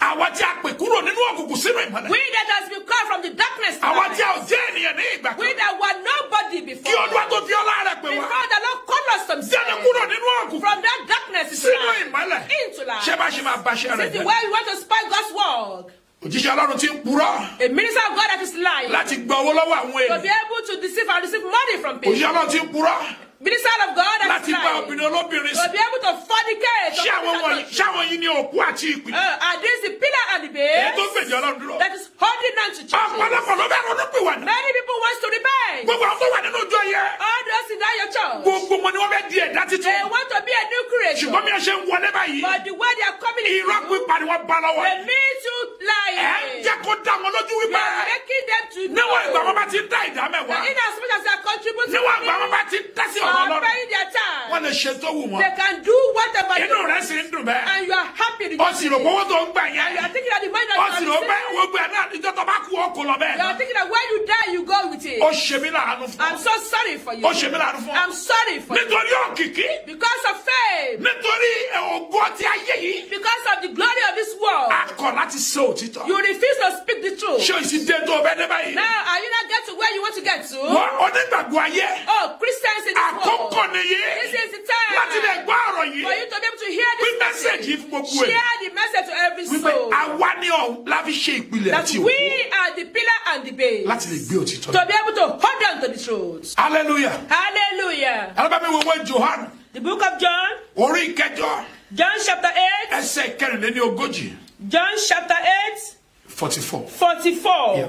Àwa tí a pè kúrò nínú òkùnkùn sínú ìmọ́lẹ̀. We that has been called from the darkness to Àwa light. tí a ò jẹ́ ènìyàn ní ìgbà We kan. that were nobody before. Kí Olúwa tó fi ọlá rẹ̀ pè wá. Before the Lord called us from Jáde sin. kúrò nínú òkùnkùn From that darkness to sínú light. ìmọ́lẹ̀. Into light. Ṣé bá ṣe máa bá ṣe rẹ̀ This is jẹ́? why we want to spoil God's work. Òjíṣẹ́ Ọlọ́run ti ń purọ́ A minister of God that is lying. láti gba owó lọ́wọ́ àwọn To èèyàn. be able to deceive and receive money from people. Òjíṣẹ́ Ọlọ́run ti ń purọ́ Minister of God that láti is bá lying. obìnrin olóbìnrin To sùn. be able to fornicate. Ṣé àwọn yìí ní òkú àti ìpín? Are these the pillar and the Èyí tó base gbèjì Ọlọ́run dúró. that is holding on to churches? Ọ̀pọ̀lọpọ̀ ló bẹ̀rù olúpìwàdà. Many people want to repent. Gbogbo àwọn tó wà nínú ìjọ yẹn. All those in that your church. Gbogbo wọn ni wọ́n fẹ́ di ẹ̀dá They títún. want to be a new creation. Ṣùgbọ́n bí ẹ ṣe ń wọlé báyìí, But the way they are coming in, irọ́ pípa ni wọ́n bá lọ́wọ́. they mean to lie. Ẹ ń jẹ́ kó dá wọn lójú They wípé are making them to níwọ̀n ìgbà wọn know bá ti ń dá ìdá mẹ́wàá. that in as much as they are contributing Níwọ̀n ìgbà wọn bá ti ń dá sí ọ̀rọ̀ or Ọlọ́run. paying their time, Wọ́n lè ṣe tó wù wọ́n. they can do whatever they Inú want. rẹ̀ sì ń dùn bẹ́ẹ̀. And you are happy to Ó sì rò pé owó tó ń gbà You are yẹn. thinking that the money that Ó you sì are rò pé receiving, gbogbo ẹ̀ náà níjọ́ tó bá kú ó kò lọ bẹ́ẹ̀. you are thinking that when you die, you go with it. Ó ṣe mí láàánú fún I'm ọ. so sorry for you. Ó ṣe mí láàánú fún ọ. I'm sorry for you. Nítorí òkìkí. Because of fame, Nítorí ògo ti ayé yìí. because of the glory of this world, A kọ̀ láti sọ òtítọ́. you refuse to speak the truth. Ṣé o sì dé tó o bẹ́ẹ̀ dé báyìí? Now, are you not get to where you want to get to? Wọ́n onígbàgbọ́ ayé. Oh, Christians in this world, Àkókò nìyí. this is the time Láti lè gbọ́ ọ̀rọ̀ yìí. for you to be able to hear Pín this mẹ́sẹ̀gì message. fún gbogbo ẹ̀. Share the message to every Wípé soul. àwa ní ọ̀hún la fi ṣe ìpìlẹ̀ That àti we òkú. are the pillar and the base. Láti lè gbé òtítọ́. To be able to hold on to the truth. Hallelujah. Hallelujah. Alábàámi wo wé Jòhánù. The book of John, Orí ìkẹjọ. John chapter 8, Ẹsẹ̀ kẹrìnlélógójì. John chapter 8, 44. 44. Yeah.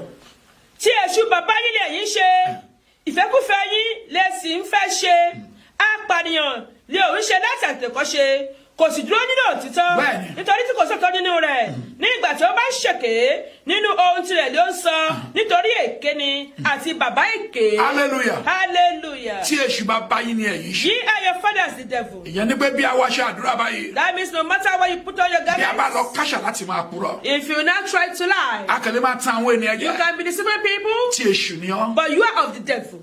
Tí èṣù bàbá yín lè yín ṣe, ìfẹ́kúfẹ́ yín lè sì ń fẹ́ ṣe, apànìyàn lè òun ṣe láti àtẹ̀kọ́ṣe, kò sì dúró nínú òtítọ́, Bẹ́ẹ̀ni. nítorí tí kò sọ̀tọ̀ nínú rẹ̀. Ní ìgbà tí ó bá ń ṣèké nínú ohun tirẹ̀ ló ń sọ, nítorí èké ni àti bàbá èké. Hallelujah. Hallelujah. Tí èṣù bá bá yín ní ẹ̀yìn ṣe. Ye are your fathers the devil. Ìyẹn ní pé bí a wá ṣe àdúrà báyìí. That means no matter what you put on your Bí a bá garments, lọ káṣà láti máa purọ́. if you now try to lie, A kàn lè máa tan àwọn ènìyàn you jẹ. can be deceiving people, Tí èṣù ni ọ́. but you are of the devil.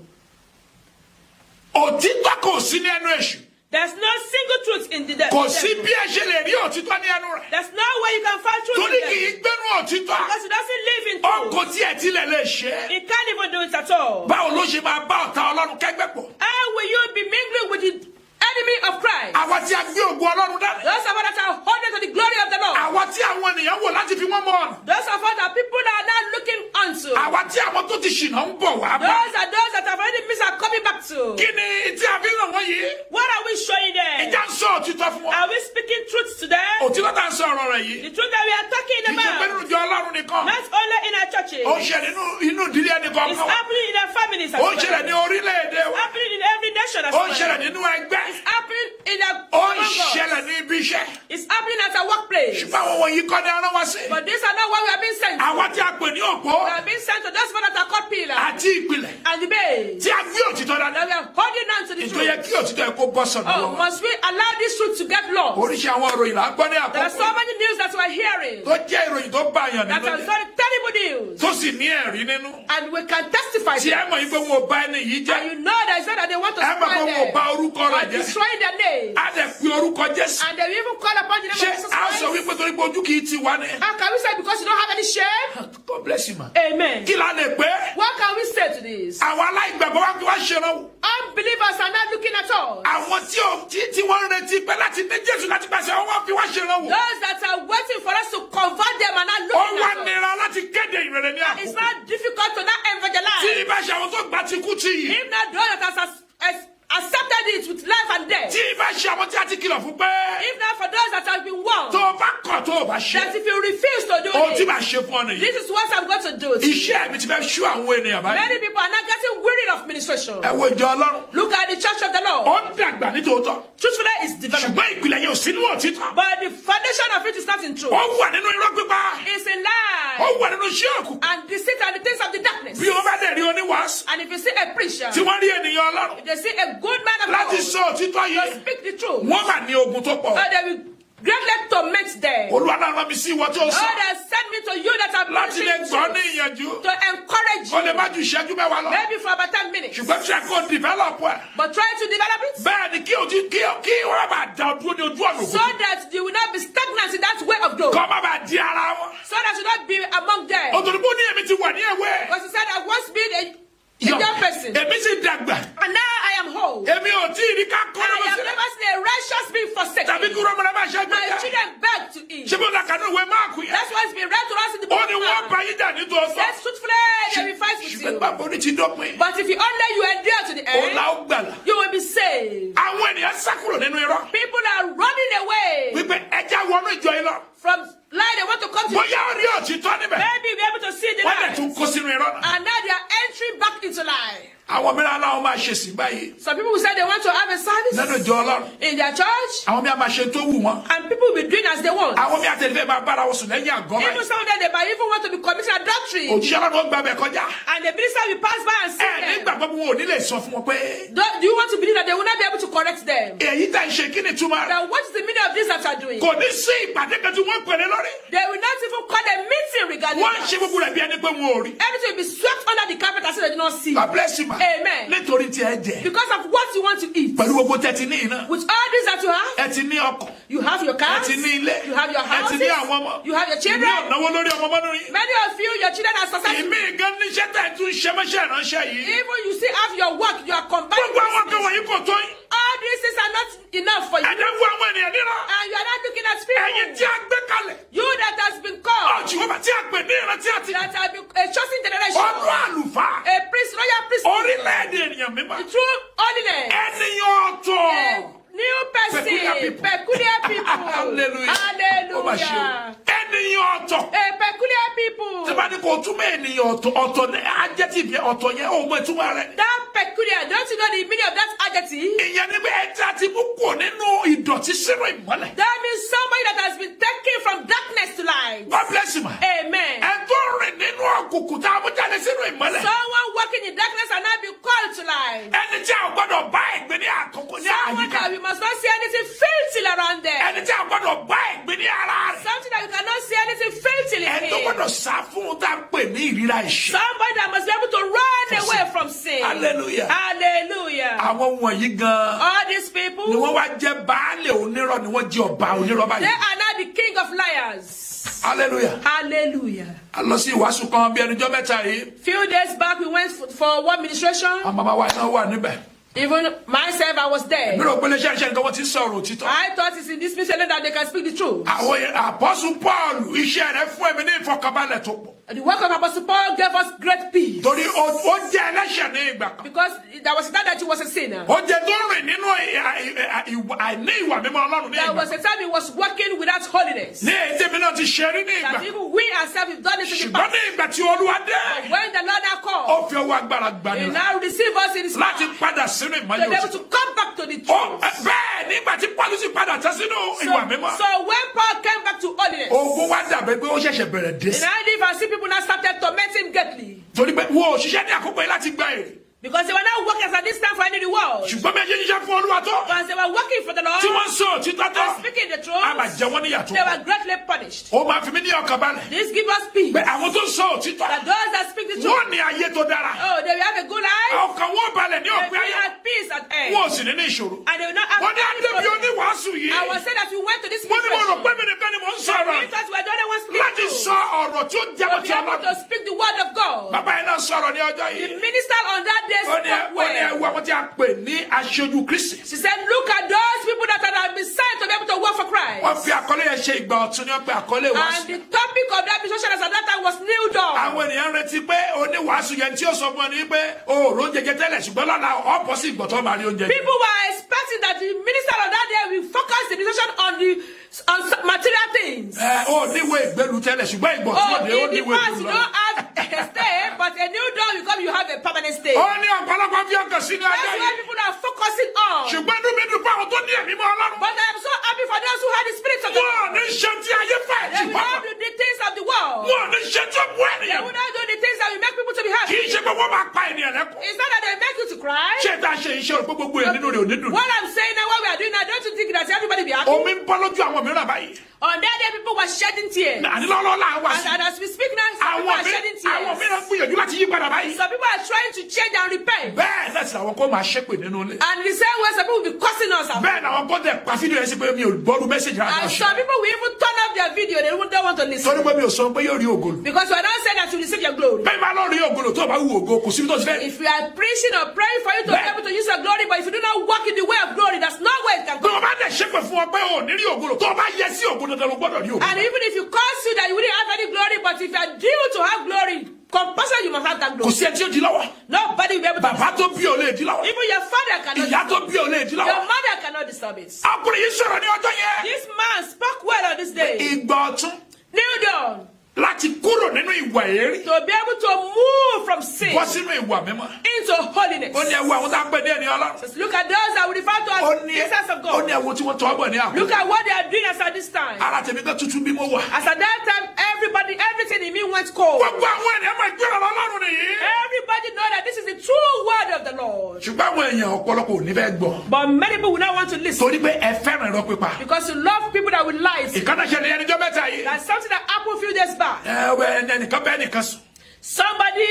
Òtítọ́ kò sí ní ẹnu èṣù. There's no single truth in the Kò devil. sí bí ẹ ṣe lè rí òtítọ́ ní ẹnu rẹ̀. There's no way you can find truth Torí in kì í the devil. gbẹ́nu òtítọ́. Because he doesn't live in Ọkọ̀ truth. tí ẹ̀ tilẹ̀ lè ṣe. He can't even do it at all. Báwo ló ṣe máa bá ọ̀tá Ọlọ́run kẹ́gbẹ́ pọ̀? How will you be mingling with the enemy of Christ? Àwa tí a gbé ògo Ọlọ́run dání. Those of us that are holding to the glory of the Lord. Àwa tí àwọn ènìyàn wò láti fi wọ́n mọ ọ̀nà. Those of us that people that are now looking unto. Àwa tí àwọn tó ti ṣìnà ń bọ̀ wá bá. Those that have already missed are coming back to. Kí ni tí a fi hàn wọ́n yìí? What are we showing them? Ìjà ń sọ òtítọ́ fún wọn. Are we speaking truth to them? Òtítọ́ tá à ń sọ ọ̀rọ̀ rẹ̀ yìí. The truth that we are talking Kì í ṣe pé nínú about. ìjọ Ọlọ́run nìkan. Not only in our churches. Ó ń ṣe inú ìdílé ẹnìkan It's kan. happening in our families as Ó well. ń ṣẹlẹ̀ ní orílẹ̀-èdè It's wa. happening in every nation as Ó well. ń ṣẹlẹ̀ nínú ẹgbẹ́. It's happening in our Ó ń among us. ṣẹlẹ̀ ní ibi iṣẹ́. It's happening at our workplace. Ṣùgbọ́n àwọn wọ̀nyí kọ́ ni arán wá sí. But these are not what we are being sent to. Àwa tí a pè ní òpó We are being sent to those that are called pillars àti ìpìlẹ̀ and the base. tí a gbé òtítọ́ That dáadáa. we are holding on to the Ètò yẹ truth. kí òtítọ́ yẹ kó bọ́ sọ̀nà Oh, lọ́wọ́. must we allow this truth to get lost? Oríṣi àwọn ìròyìn là ń gbọ́ ní There are so àkókò many news that we are hearing tó jẹ́ ìròyìn tó bá yàn that nínú are jẹ́. very terrible news. Tó sì ní ẹ̀rí nínú. And we can testify to Tí ẹ it. mọ̀ yí pé wọn ò bá ẹni yìí And jẹ́. you know that it's not that they want to Ẹ mọ̀ pé spoil wọn ò bá them orúkọ or rẹ̀ jẹ́. destroy their name. A dẹ̀ pe orúkọ Jésù. And they will even call upon the name Ṣé of Jesus a sọ Christ. wípé torí pé ojú kì í ti wá ni? How can we say because you don't have any shame? God bless you ma. Amen. Kí la lè pé? What can we say to this? Àwọn aláìgbàgbọ́ wa fi wá ṣèrànwọ́. Unbelievers are not looking at us. Àwọn tí wọ́n ń retí pé láti ní Jésù láti pàṣẹ wọn fi wá ṣèrànwọ́. Those that are waiting for us to sí i. If not those that has accepted it with life and death. Tí ibà ṣe àwọn tí a ti kìlọ̀ fún pé. If not for those that have been warned. Tó o bá kọ̀ tó o bá ṣe. That if you refuse to do Ohun tí it. màá ṣe fún ọ nìyí. This is what I'm going to do. Iṣẹ́ mi ti fẹ́ ṣú àwọn ènìyàn báyìí. Many people are not getting weary of ministration. Ẹ wo ìjọ Ọlọ́run. Look at the church of the Lord. Ó ń dàgbà ní tòótọ́. Truthfully, it's developing. Ṣùgbọ́n ìpìlẹ̀ yẹn ò sínú òtítọ́. But the foundation of it is not in truth. Ó wà nínú irọ́ pípa. It's in Ó lie. wà nínú iṣẹ́ òkùnkùn. And deceit and the things of the darkness. Bí wọ́n bá dẹ̀ rí oníwàásù. And if you see a preacher, Tí wọ́n rí ènìyàn Ọlọ́run. if they see a good man of Láti God, sọ òtítọ́ to yìí. speak the truth, Wọ́n mà ní ogun tó pọ̀. they will greatly torment them. Olúwa náà rán mi sí ìwọ tí ó God sọ. has sent me to you that are Láti lè preaching gbọ́ ní truth, ìyànjú. to encourage Ó lè má you, ju ìṣẹ́jú mẹ́wàá lọ. maybe for about 10 minutes. Ṣùgbọ́n tí a kò develop ẹ̀. But try to develop it Bẹ́ẹ̀ ni kí wọ́n bá da dúró ní ojú ọ̀nà so òkùnkùn. that you will not be stagnant in that way of growth. Kọ́ má bàa di ara wọn. So that you not be among them. Òtòdúbò ní èmi ti wà ní ẹ̀wẹ̀. Because he said, I once been a young person, Èmi sì dàgbà. and now I am whole. Èmi ò tí ì rí ká kọ́ I lọ́wọ́ have sílẹ̀. never seen a righteous being Tàbí forsaken. kúrò mọ́ra bá ṣe My gbẹ́jà. children beg to eat. Ṣé bí ó dàkà ní ìwé máàkù yẹn? That's why it's been read to us in the Ó book ní of wọ́n bá Mark. yín jà ní tòótọ́. Yes, truthfully, they will fight with Ṣùgbọ́n you. bàbá oní ti dópin. But if you only you endure to the Òun end, la ó gbàlà. you will be saved. Àwọn ènìyàn sá kúrò nínú irọ́. People are running away Wípé ẹja wọnú ìjọ yìí lọ. from lie. They want to come to Bóyá ó rí òtítọ́ níbẹ̀. maybe be able to see the Wọ́n lè light. tún kó sínú irọ́ náà. And now they are entering back into lie. Àwọn mìíràn aláwọ̀ máa ṣe sí báyìí. Some people will say they want to have a Nínú service ìjọ Ọlọ́run. in their church, Àwọn mìíràn máa ṣe tó wù wọ́n. and people will be doing as they want. Àwọn mìíràn tẹ̀lé fẹ́ máa bára wọn sùn lẹ́yìn àgọ́ Even báyìí. some of them, they might even want to be committing adultery. Òjíṣẹ́ Ọlọ́run ó gba bẹ̀ kọjá. And the minister will pass by and see Ẹ them. nígbàgbọ́ bí wọn ò ní lè sọ fún wọn pé. Do you want to believe that they will not be able to correct them? Èyí tá ń ṣe kí ni túmọ̀ rẹ̀? Now, what is the meaning of this that you are doing? Kò ní sí ìpàdé kan tí wọ́n pèrè lórí. They will not even call a meeting regarding Wọ́n ń ṣe that. gbogbo rẹ̀ bí ẹni pé wọn ò rí. Everything will be swept under the carpet as if they did not see. God bless you ma. Amen. Nítorí tí ẹ jẹ. Because of what you want to eat. Pẹ̀lú gbogbo tẹ́tí ní iná. With all this that you have, Ẹ ti ní ọkọ̀. you have your Ẹ cars, ti ní ilé. you have your Ẹ ti houses, ní àwọn ọmọ. you have your Ìmí children. ọ̀nàwó lórí ọmọ mọ́nú yín. Many of you, your children are successful. Ìmí gan níṣẹ́ tẹ̀ tún ṣe mọ́ṣẹ́ ìránṣẹ́ yìí. Even you still have your work, you are combined. Gbogbo àwọn kan wọ̀nyí kò tó yín. All these things are not enough for you. Ẹ̀dá wo àwọn ènìyàn níran. And you are not looking at Ẹ̀yin tí people. a gbé kalẹ̀. You that has been called, Jèhófà tí a pè ní ìrántí àti that have been a chosen generation, ọdún àlùfáà. a priest, royal priest, Orílẹ̀-èdè ènìyàn mímọ́. the true holiness, Ènìyàn ọ̀tọ̀. a new person, Peculiar people. peculiar people. Hallelujah. Ó mà ṣe o. Hallelujah. Ènìyàn ọ̀tọ̀. A peculiar people. Tí bá ní kò túmọ̀ ènìyàn ọ̀tọ̀ ọ̀tọ̀ ní adjective yẹn ọ̀tọ̀ yẹn ó mọ ìtumọ̀ rẹ̀. That peculiar, don't you know the meaning of that adjective? Ìyẹn ni pé ẹja ti mú kò nínú ìdọ̀tí sínú ìmọ́lẹ̀. That means somebody that has been taken from darkness to light. God bless you ma. Amen. Ẹ tó rìn nínú òkùnkùn tá a mú jáde sínú ìmọ́lẹ̀. Someone walking in darkness and not be called to light. Ẹni tí a gbọ́dọ̀ bá ẹ̀gbẹ́ ní àkókò ní Someone àyíká. that we must not see anything filthy around them. Ẹni tí a gbọ́dọ̀ bá ẹ̀gbẹ́ ní ara rẹ̀. Something that you cannot see anything filthy in Ẹni tó him. gbọ́dọ̀ sá fún un tá a pè ní ìríra ìṣẹ́. Somebody that must be able to run away from sin. Hallelujah. Hallelujah. Àwọn wọ̀nyí gan-an All these people, ni wọ́n wá jẹ́ baálé onírọ̀ ni wọ́n jẹ́ ọba onírọ̀ they báyìí. are not the king of liars. Hallelujah. Hallelujah. A lọ sí ìwàásù kan bí ẹnujọ́ mẹ́ta yìí. Few days back, we went for one ministration. Àwọn màmá wa náà wà níbẹ̀. Even myself, I was there. Mi rò pé iléeṣẹ́ iṣẹ́ nǹkan wọ́n ti sọ̀rọ̀ òtítọ́. I thought it's in this ministry that they can speak the truth. Àwọn àpọ́sù Paul iṣẹ́ rẹ̀ fún ẹ̀mí ní ìfọkànbalẹ̀ tó pọ̀. The work of Apostle Paul gave us great peace. Torí ó jẹ́ ẹlẹ́ṣẹ̀ ní ìgbà kan. Because there was a time that he was a sinner. Ó jẹ́ tó rìn nínú àìní ìwà mímọ́ Ọlọ́run ní There ìgbà was a kan. time he was working without holiness. Ní èyí tèmi náà ti ṣe rí ní ìgbà That kan. even we ourselves have done it in the Ṣùgbọ́n past. ní ìgbà tí Olúwa dé, When the Lord had ó called, fi ọwọ́ agbára gbà he ní now receive us in his power láti to padà sínú be ìmọ́lẹ̀ able òtítọ́. to come back to the Ó truth. bẹ́ẹ̀ nígbà tí Paul sì padà tán sínú ìwà mímọ́. So when Paul came back to holiness, Ogun wá dàbí pé ó ṣẹ̀ṣẹ̀ bẹ̀rẹ̀ dé sí. and I live and see people now started tormenting him greatly. Torí pé wo òṣìṣẹ́ ní àkókò yìí láti gba èrè. Because they were not working at this time for any reward. Ṣùgbọ́n bí ẹ ṣe ń ṣiṣẹ́ fún Olúwa tó. Because they were working for the Lord, Tí wọ́n ń sọ òtítọ́ tó. and speaking the truth, A máa jẹ wọ́n níyà tó. they were greatly punished. Ó máa fi mí ní ọkàn balẹ̀. This gives us peace. Pé àwọn tó ń sọ òtítọ́. That those that speak the truth, Wọ́n ní ayé tó dára. oh, they will have a good life. Ọkàn wọn balẹ̀ ní They òpin will ayé. have peace at end. Wọ́n ò sì ní ní ìṣòro. And they will not have Wọ́n ní any Adébí problem. oníwàásù yìí. I was saying that we went to this Wọ́n ní mo rò pé ministry. mi nìkan ni mò ń sọ̀rọ̀. We thought we were the only ones Láti speaking. sọ ọ̀rọ̀ tí ó jẹ́ To bó be ti able to Ọlọ́run. speak the word of God. Bàbá yẹn náà sọ̀rọ̀ ní ọjọ́ The yìí. minister on that day Ó ní spoke ẹ̀wù well. àwọn tí a pè ní aṣojú Kristi. She said, look at those people that have been sent to be able to work for Christ. wọ́n fi àkọlé yẹn ṣe ìgbà ọ̀tun ní ọ̀pẹ àkọlé And wàásù. the topic of that administration at that time was New Dawn. àwọn ènìyàn retí pé oníwàásù yẹn tí ó sọ fún ọ ní pé òòrùn jẹjẹ tẹ́lẹ̀ ṣùgbọ́n lọ́la ọ̀pọ̀ sí ìgbọ̀tọ́ máa rí oúnjẹ. People were expecting that the minister of that day will focus the administration on material things. ó níwèé ìgbélu tẹ́lẹ̀ ṣùgbọ́n ìgbọ̀tọ́ Oh, òde ó in the níwèé past you ìgbélu don't lọ. have a stay, but a new dawn will come, you have a permanent stay. ó ní ọ̀pọ̀lọpọ̀ fi ọkàn sí ní That's ọjọ́ what yìí. people are focusing on. ṣùgbọ́n inú mi dùn pé àwọn tó ní ẹ̀mí mọ́ ọlọ́run. But I am so happy for those who had the spirit of the wọn ò Lord. ní ṣe tí ayé fẹ́ They jù will pápá. not do the things of the world. wọn ò ní ṣe tó mú They ènìyàn. will not do the things that will make people to be kì happy. í ṣe pé wọ́n máa pa ènìyàn lẹ́kọ̀ọ́. It's not that they make you to cry. ṣé tá a ṣe iṣẹ́ rẹ̀ pé gbogbo ẹ̀ nínú rẹ̀ ò ní dùn. What I'm saying now, what we are doing now, don't you think that everybody be happy? omi ń bọ́ lójú àwọn mìíràn báyìí. On that day, people were shedding tears. àní lọ́lọ́ là wá sí. And as we speak now, some people are shedding àwọn tears. mìíràn gbìyànjú láti yí padà báyìí. Some people are trying to change and repent. bẹ́ẹ̀ náà sì làwọn kó máa ṣépè nínú ilé. And the same way, some people will be cursing us out. bẹ́ẹ̀ làwọn kó tẹ̀ pa fídíò yẹn sí pé mi ò gbọ́dú mẹ́sẹ̀jì rà And some people will even turn off their video. They don't want to torí listen. pé mi ò sọ pé yóò rí ògolo. Because we are not saying that you receive your glory. bẹ́ẹ̀ máa lọ rí ògolo tó o bá wù ògo kò síbi tó ti fẹ́. If we are preaching or praying for you to be able to use your glory, but if you do not walk in the way of glory, that's not where it can bí come. wọ́n bá dẹ̀ ṣépè fún ọ pé ò ní rí ògolo tó o bá yẹ sí ògo dandan ló gbọ́dọ̀ rí ògo. And even if you curse you that you wouldn't have any glory, but if you are due to have glory, compulsory you must have that kò glory. sí ẹ tí ó di lọ́wọ́. Nobody will be able to. bàbá tó bí ò lè di lọ́wọ́. Even your father cannot. ìyá tó disturb bí ò lè di it. Your lọ́wọ́. mother cannot disturb it. ọkùnrin yìí sọ̀rọ̀ ní ọjọ́ yẹn. This man spoke well on this day. ìgbà ọ̀tun Kneel down láti kúrò nínú ìwà èérí to be able to move from sin bọ́ sínú ìwà mímọ́. into holiness. ó ní ẹwu àwọn tá a pè ní ẹni ọlọ́run. Just look at those that we refer to ó as ní Jesus of ó ní God. ẹwu tí wọ́n tọ́ bọ̀ ní Look àkókò. at what they are doing as at this time. ara tèmi kan tuntun bí mo wà. As at that time, everything in me went cold. gbogbo àwọn ènìyàn máa gbé ọ̀rọ̀ ọlọ́run nìyí. Everybody know that this is the true word of the Lord. ṣùgbọ́n àwọn èèyàn ọ̀pọ̀lọpọ̀ ò ní fẹ́ gbọ́. But many people will not want to listen torí pé ẹ fẹ́ràn irọ́ pípa. because you love people that will lie. ìkànnì ṣẹlẹ̀ ẹni jọ́ mẹ́ta yìí. That's something that happened a few days back. ẹnìkan bẹ́ẹ̀ nìkan sùn. Somebody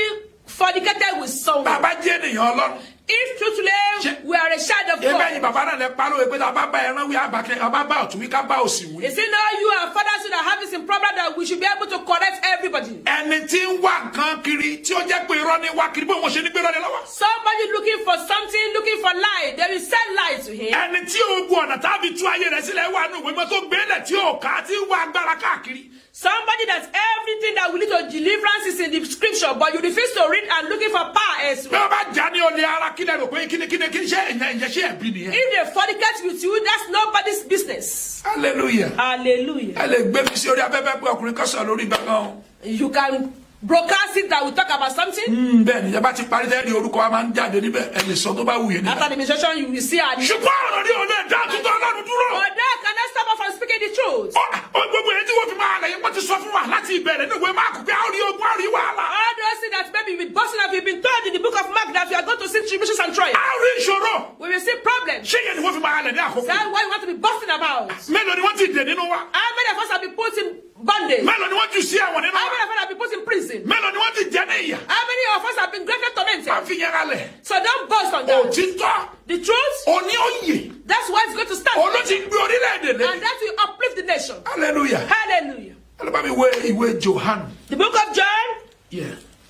fornicated with someone. bàbá jẹ́ ènìyàn ọlọ́run. If truthfully we are a child of ebe yìí God. bàbá náà lẹ parọ́ pé tá a bá bá ẹran wí àbàkẹ́ a bá bá ọ̀tún wí ká bá òsì wí. Is it now you and fathers that have this in problem that we should be able to correct everybody? ẹni tí ń wá nǹkan kiri tí ó jẹ́ pé irọ́ ni wá kiri bó wọn ṣe ní gbé irọ́ ni lọ́wọ́. Somebody looking for something, looking for light, they will send light to him. ẹni tí ogun ọ̀nà tàbí tú ayé rẹ̀ sílẹ̀ wà nù ìwé mọ́ tó gbélé tí ò ká tí ń wá agbára káàkiri. Somebody that everything that will lead to deliverance is in the scripture, but you refuse to read and looking for power bí elsewhere. wọ́n bá jà ní olè ara kí lẹ́nu pé kí ṣe ìyẹn ṣe ẹ̀bí nìyẹn. If they fornicate with you, that's nobody's business. hallelujah. Hallelujah. ẹ lè gbé mi sí orí afẹ́fẹ́ pé ọkùnrin kan sọ lórí gbàngàn o. You can broadcast it that we talk about something. bẹ́ẹ̀ ni ìjọba ti parí tẹ́lẹ̀ orúkọ wa máa ń jáde níbẹ̀ ẹ lè sọ tó bá wù yẹn níbẹ̀. After the administration, you will see our name. ṣùgbọ́n ọ̀rọ̀ ni olè dá tuntun ọlọ́run dúró. But that cannot stop us from speaking the truth. ó gbogbo èyí tí wọ́n fi máa lẹ̀ yín wọ́n ti sọ fún wa láti ìbẹ̀rẹ̀ ní ìwé máàkù pé a ó rí ogun a ó rí wàhálà. All those things that maybe we've boasting of, we've been told in the book of Mark that we are going to see tribulations and trials. a ó rí ìṣòro. We will see problems. ṣé yẹn ni wọ́n fi máa lẹ̀ ní àkókò. That's what you want to be boasting about. mélòó ni wọ́n ti dè nínú wa. How many of us have been put in bondage? mélòó ni wọ́n jù sí ẹ̀wọ̀n nínú How wa. many of us have been put in prison? mélòó ni wọ́n ti jẹ ní ìyà. How many of us have been greatly tormented? máa fi yẹn kalẹ̀. So don't boast on that. òtítọ́ The truth, òní òye that's what is going to stand. olóò ti gbé orílẹ̀-èdè lé. And that will uplift the nation. hallelujah. Hallelujah. ẹ lọ bá mi wé ìwé Johannu. The book of John,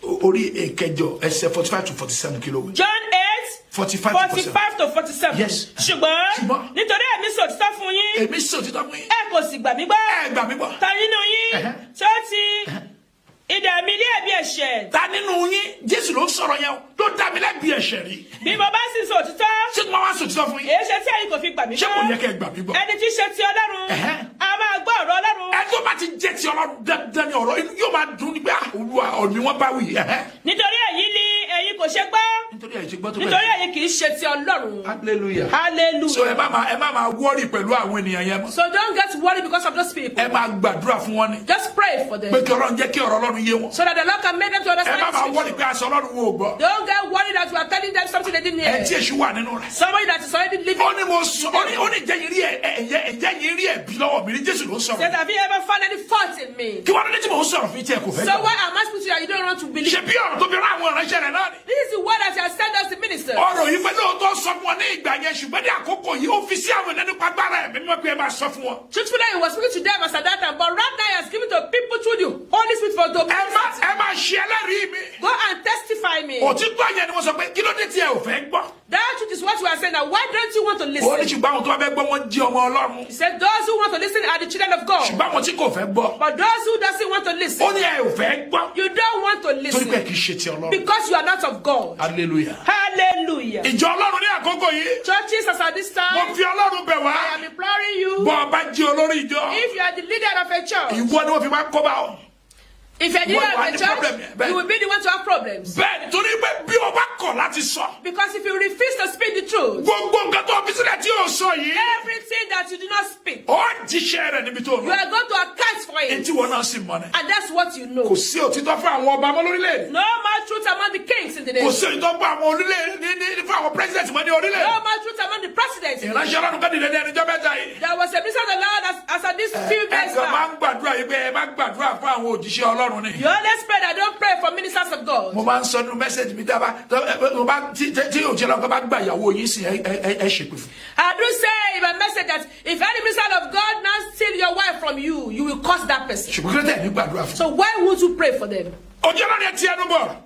orí ìkẹjọ ẹsẹ̀ 45 to 47 kìló wí. John 8, 45 to 47. Yes. Ṣùgbọ́n nítorí èmi sọ òtítọ́ fún yín, èmi sọ òtítọ́ fún yín. ẹ kò sì gbà mí gbọ́. ẹ gbà mí gbọ́. Ta nínú yín tí ó ti idà mi lé ẹ̀bi ẹ̀ṣẹ̀? ta nínú yín Jésù ló ń sọ̀rọ̀ yẹn o ló dá mi lẹ́bi ẹ̀ṣẹ̀ rí. Bí mo bá sì sọ òtítọ́, ṣé tí wọ́n wá sọ òtítọ́ fún yín. èé ṣe tí ẹ̀yin kò fi gbà mí ṣé kò yẹ gbọ́? kẹ́ ẹ gbà mí gbọ́. Ẹni tí í ṣe ti Ọlọ́run, a máa gbọ́ ọ̀rọ̀ Ọlọ́run. ẹ tó bá ti jẹ́ ti Ọlọ́run dandan ni ọ̀rọ̀ inú yóò máa dùn ní pé Olúwa ọ̀nì wọn bá wì. Nítorí èyí ni ẹ̀yin kò ṣe gbọ́. nítorí ẹ̀ ṣe gbọ́ tó Nítorí bẹ́ẹ̀. ẹ̀yin kì í ṣe ti Ọlọ́run. hallelujah. so Hallelujah. ẹ má máa wọ́ọ̀rì pẹ̀lú àwọn ènìyàn yẹn mọ́. So don't get worried because of those people. ẹ máa gbàdúrà fún wọn ni. Just pray for them pé kí Ọlọ́run jẹ́ kí ọ̀rọ̀ Ọlọ́run yé wọn. so that the Lord can make them to ẹ understand má máa the wọ́ọ̀rì scripture. pé aṣọ Ọlọ́run wo gbọ́. Don't get worried that you are telling them something they didn't ẹ tí hear. èṣù wà nínú rẹ̀. Somebody that is already living. ó ní mo sọ ó ní ìjẹ́ yín rí ẹ̀bí lọ́wọ́ mi ní Jésù ló ń Says, sọ̀rọ̀. have you ever found any fault in me? kí wọ́n ní tí mò ń sọ̀rọ̀ fún tí ẹ kò fẹ́ So gbọ́. why am I supposed to that you don't want to believe? ṣe bí ọ̀rọ̀ tó fi rán àwọn ìránṣẹ́ rẹ̀ náà ni. This is the word that he has sent us the minister. ọ̀rọ̀ yìí pé lóòótọ́ sọ fún wọn ní ìgbà yẹn ṣùgbọ́n ní àkókò yìí ó fi sí àwọn ènìyàn nípa agbára ẹ̀mí mímọ́ pé ẹ máa sọ fún wọn. Truthfully, he was speaking to them as at that time, but right now he has given to people through the Holy Spirit for to ẹ máa ṣe ẹlẹ́rìí mi. go and testify me. òtítọ́ yẹn ni wọ́n sọ pé kí ló dé tí ẹ ò fẹ́ gbọ́. That truth is what we are saying now. Why don't you want to ó ní listen. ṣùgbọ́n àwọn tó bá fẹ́ gbọ́ wọn jí ọmọ Ọlọ́run. He said, those who want to listen are the children of God. ṣùgbọ́n àwọn tí kò fẹ́ gbọ́. But those who doesn't want to ó listen, ní ẹ ò fẹ́ gbọ́. you don't want to torí pé listen kì í ṣe ti Ọlọ́run. because you are not of God. hallelujah. Hallelujah. ìjọ Ọlọ́run ní àkókò yìí. Churches as at this mo time, fi Ọlọ́run bẹ̀ wá. I am imploring you, bọ́ ọba jí olórí ìjọ. if you are the leader of a church, ìwọ ni wọ́n fi máa kọ́ bá ọ. if you are the leader What of a the problem, church, Ben? you will be the one to have problems. bẹ́ẹ̀ torí pé bí ọba kọ̀ láti sọ. Because if you refuse to speak the truth, gbogbo nǹkan tó fi sílẹ̀ tí yóò sọ yìí. everything that you do not speak, ó jíṣẹ́ rẹ̀ níbi tó you lọ. are going to account for it. etí wọn náà sì mọ̀ ni. And that's what you kò know. sí òtítọ́ fún àwọn ọba mọ́ lórílẹ̀-èdè. No more truth among the kings in the kò nation. sí òtítọ́ fún àwọn orílẹ̀-èdè fún àwọn president mọ́ ní No orílẹ̀-èdè. more truth among the presidents. ìránṣẹ́ Ọlọ́run kan dìde ní ẹnìjọ́ mẹ́ta yìí. There was a minister of the Lord as at this few days ẹ̀kan máa back. ń gbàdúrà yìí pé ẹ má gbàdúrà fún àwọn òjíṣẹ́ Ọlọ́run ni. You always pray that don't pray for ministers of God. mo máa ń sọ nínú mẹ́sẹ̀jì mi dábàá tí òjíṣẹ́ Ọlọ́run kan bá gbà ìyàwó yìí sí ẹ ṣèpè fún. I do say in my message that if any minister of God now steal your wife from you, you will curse that person. ṣùgbọ́n kí ló dé ní gbàdúrà fún. So why won't you pray for them? òjíṣẹ́ Ọlọ́run yẹn ti ẹnu bọ̀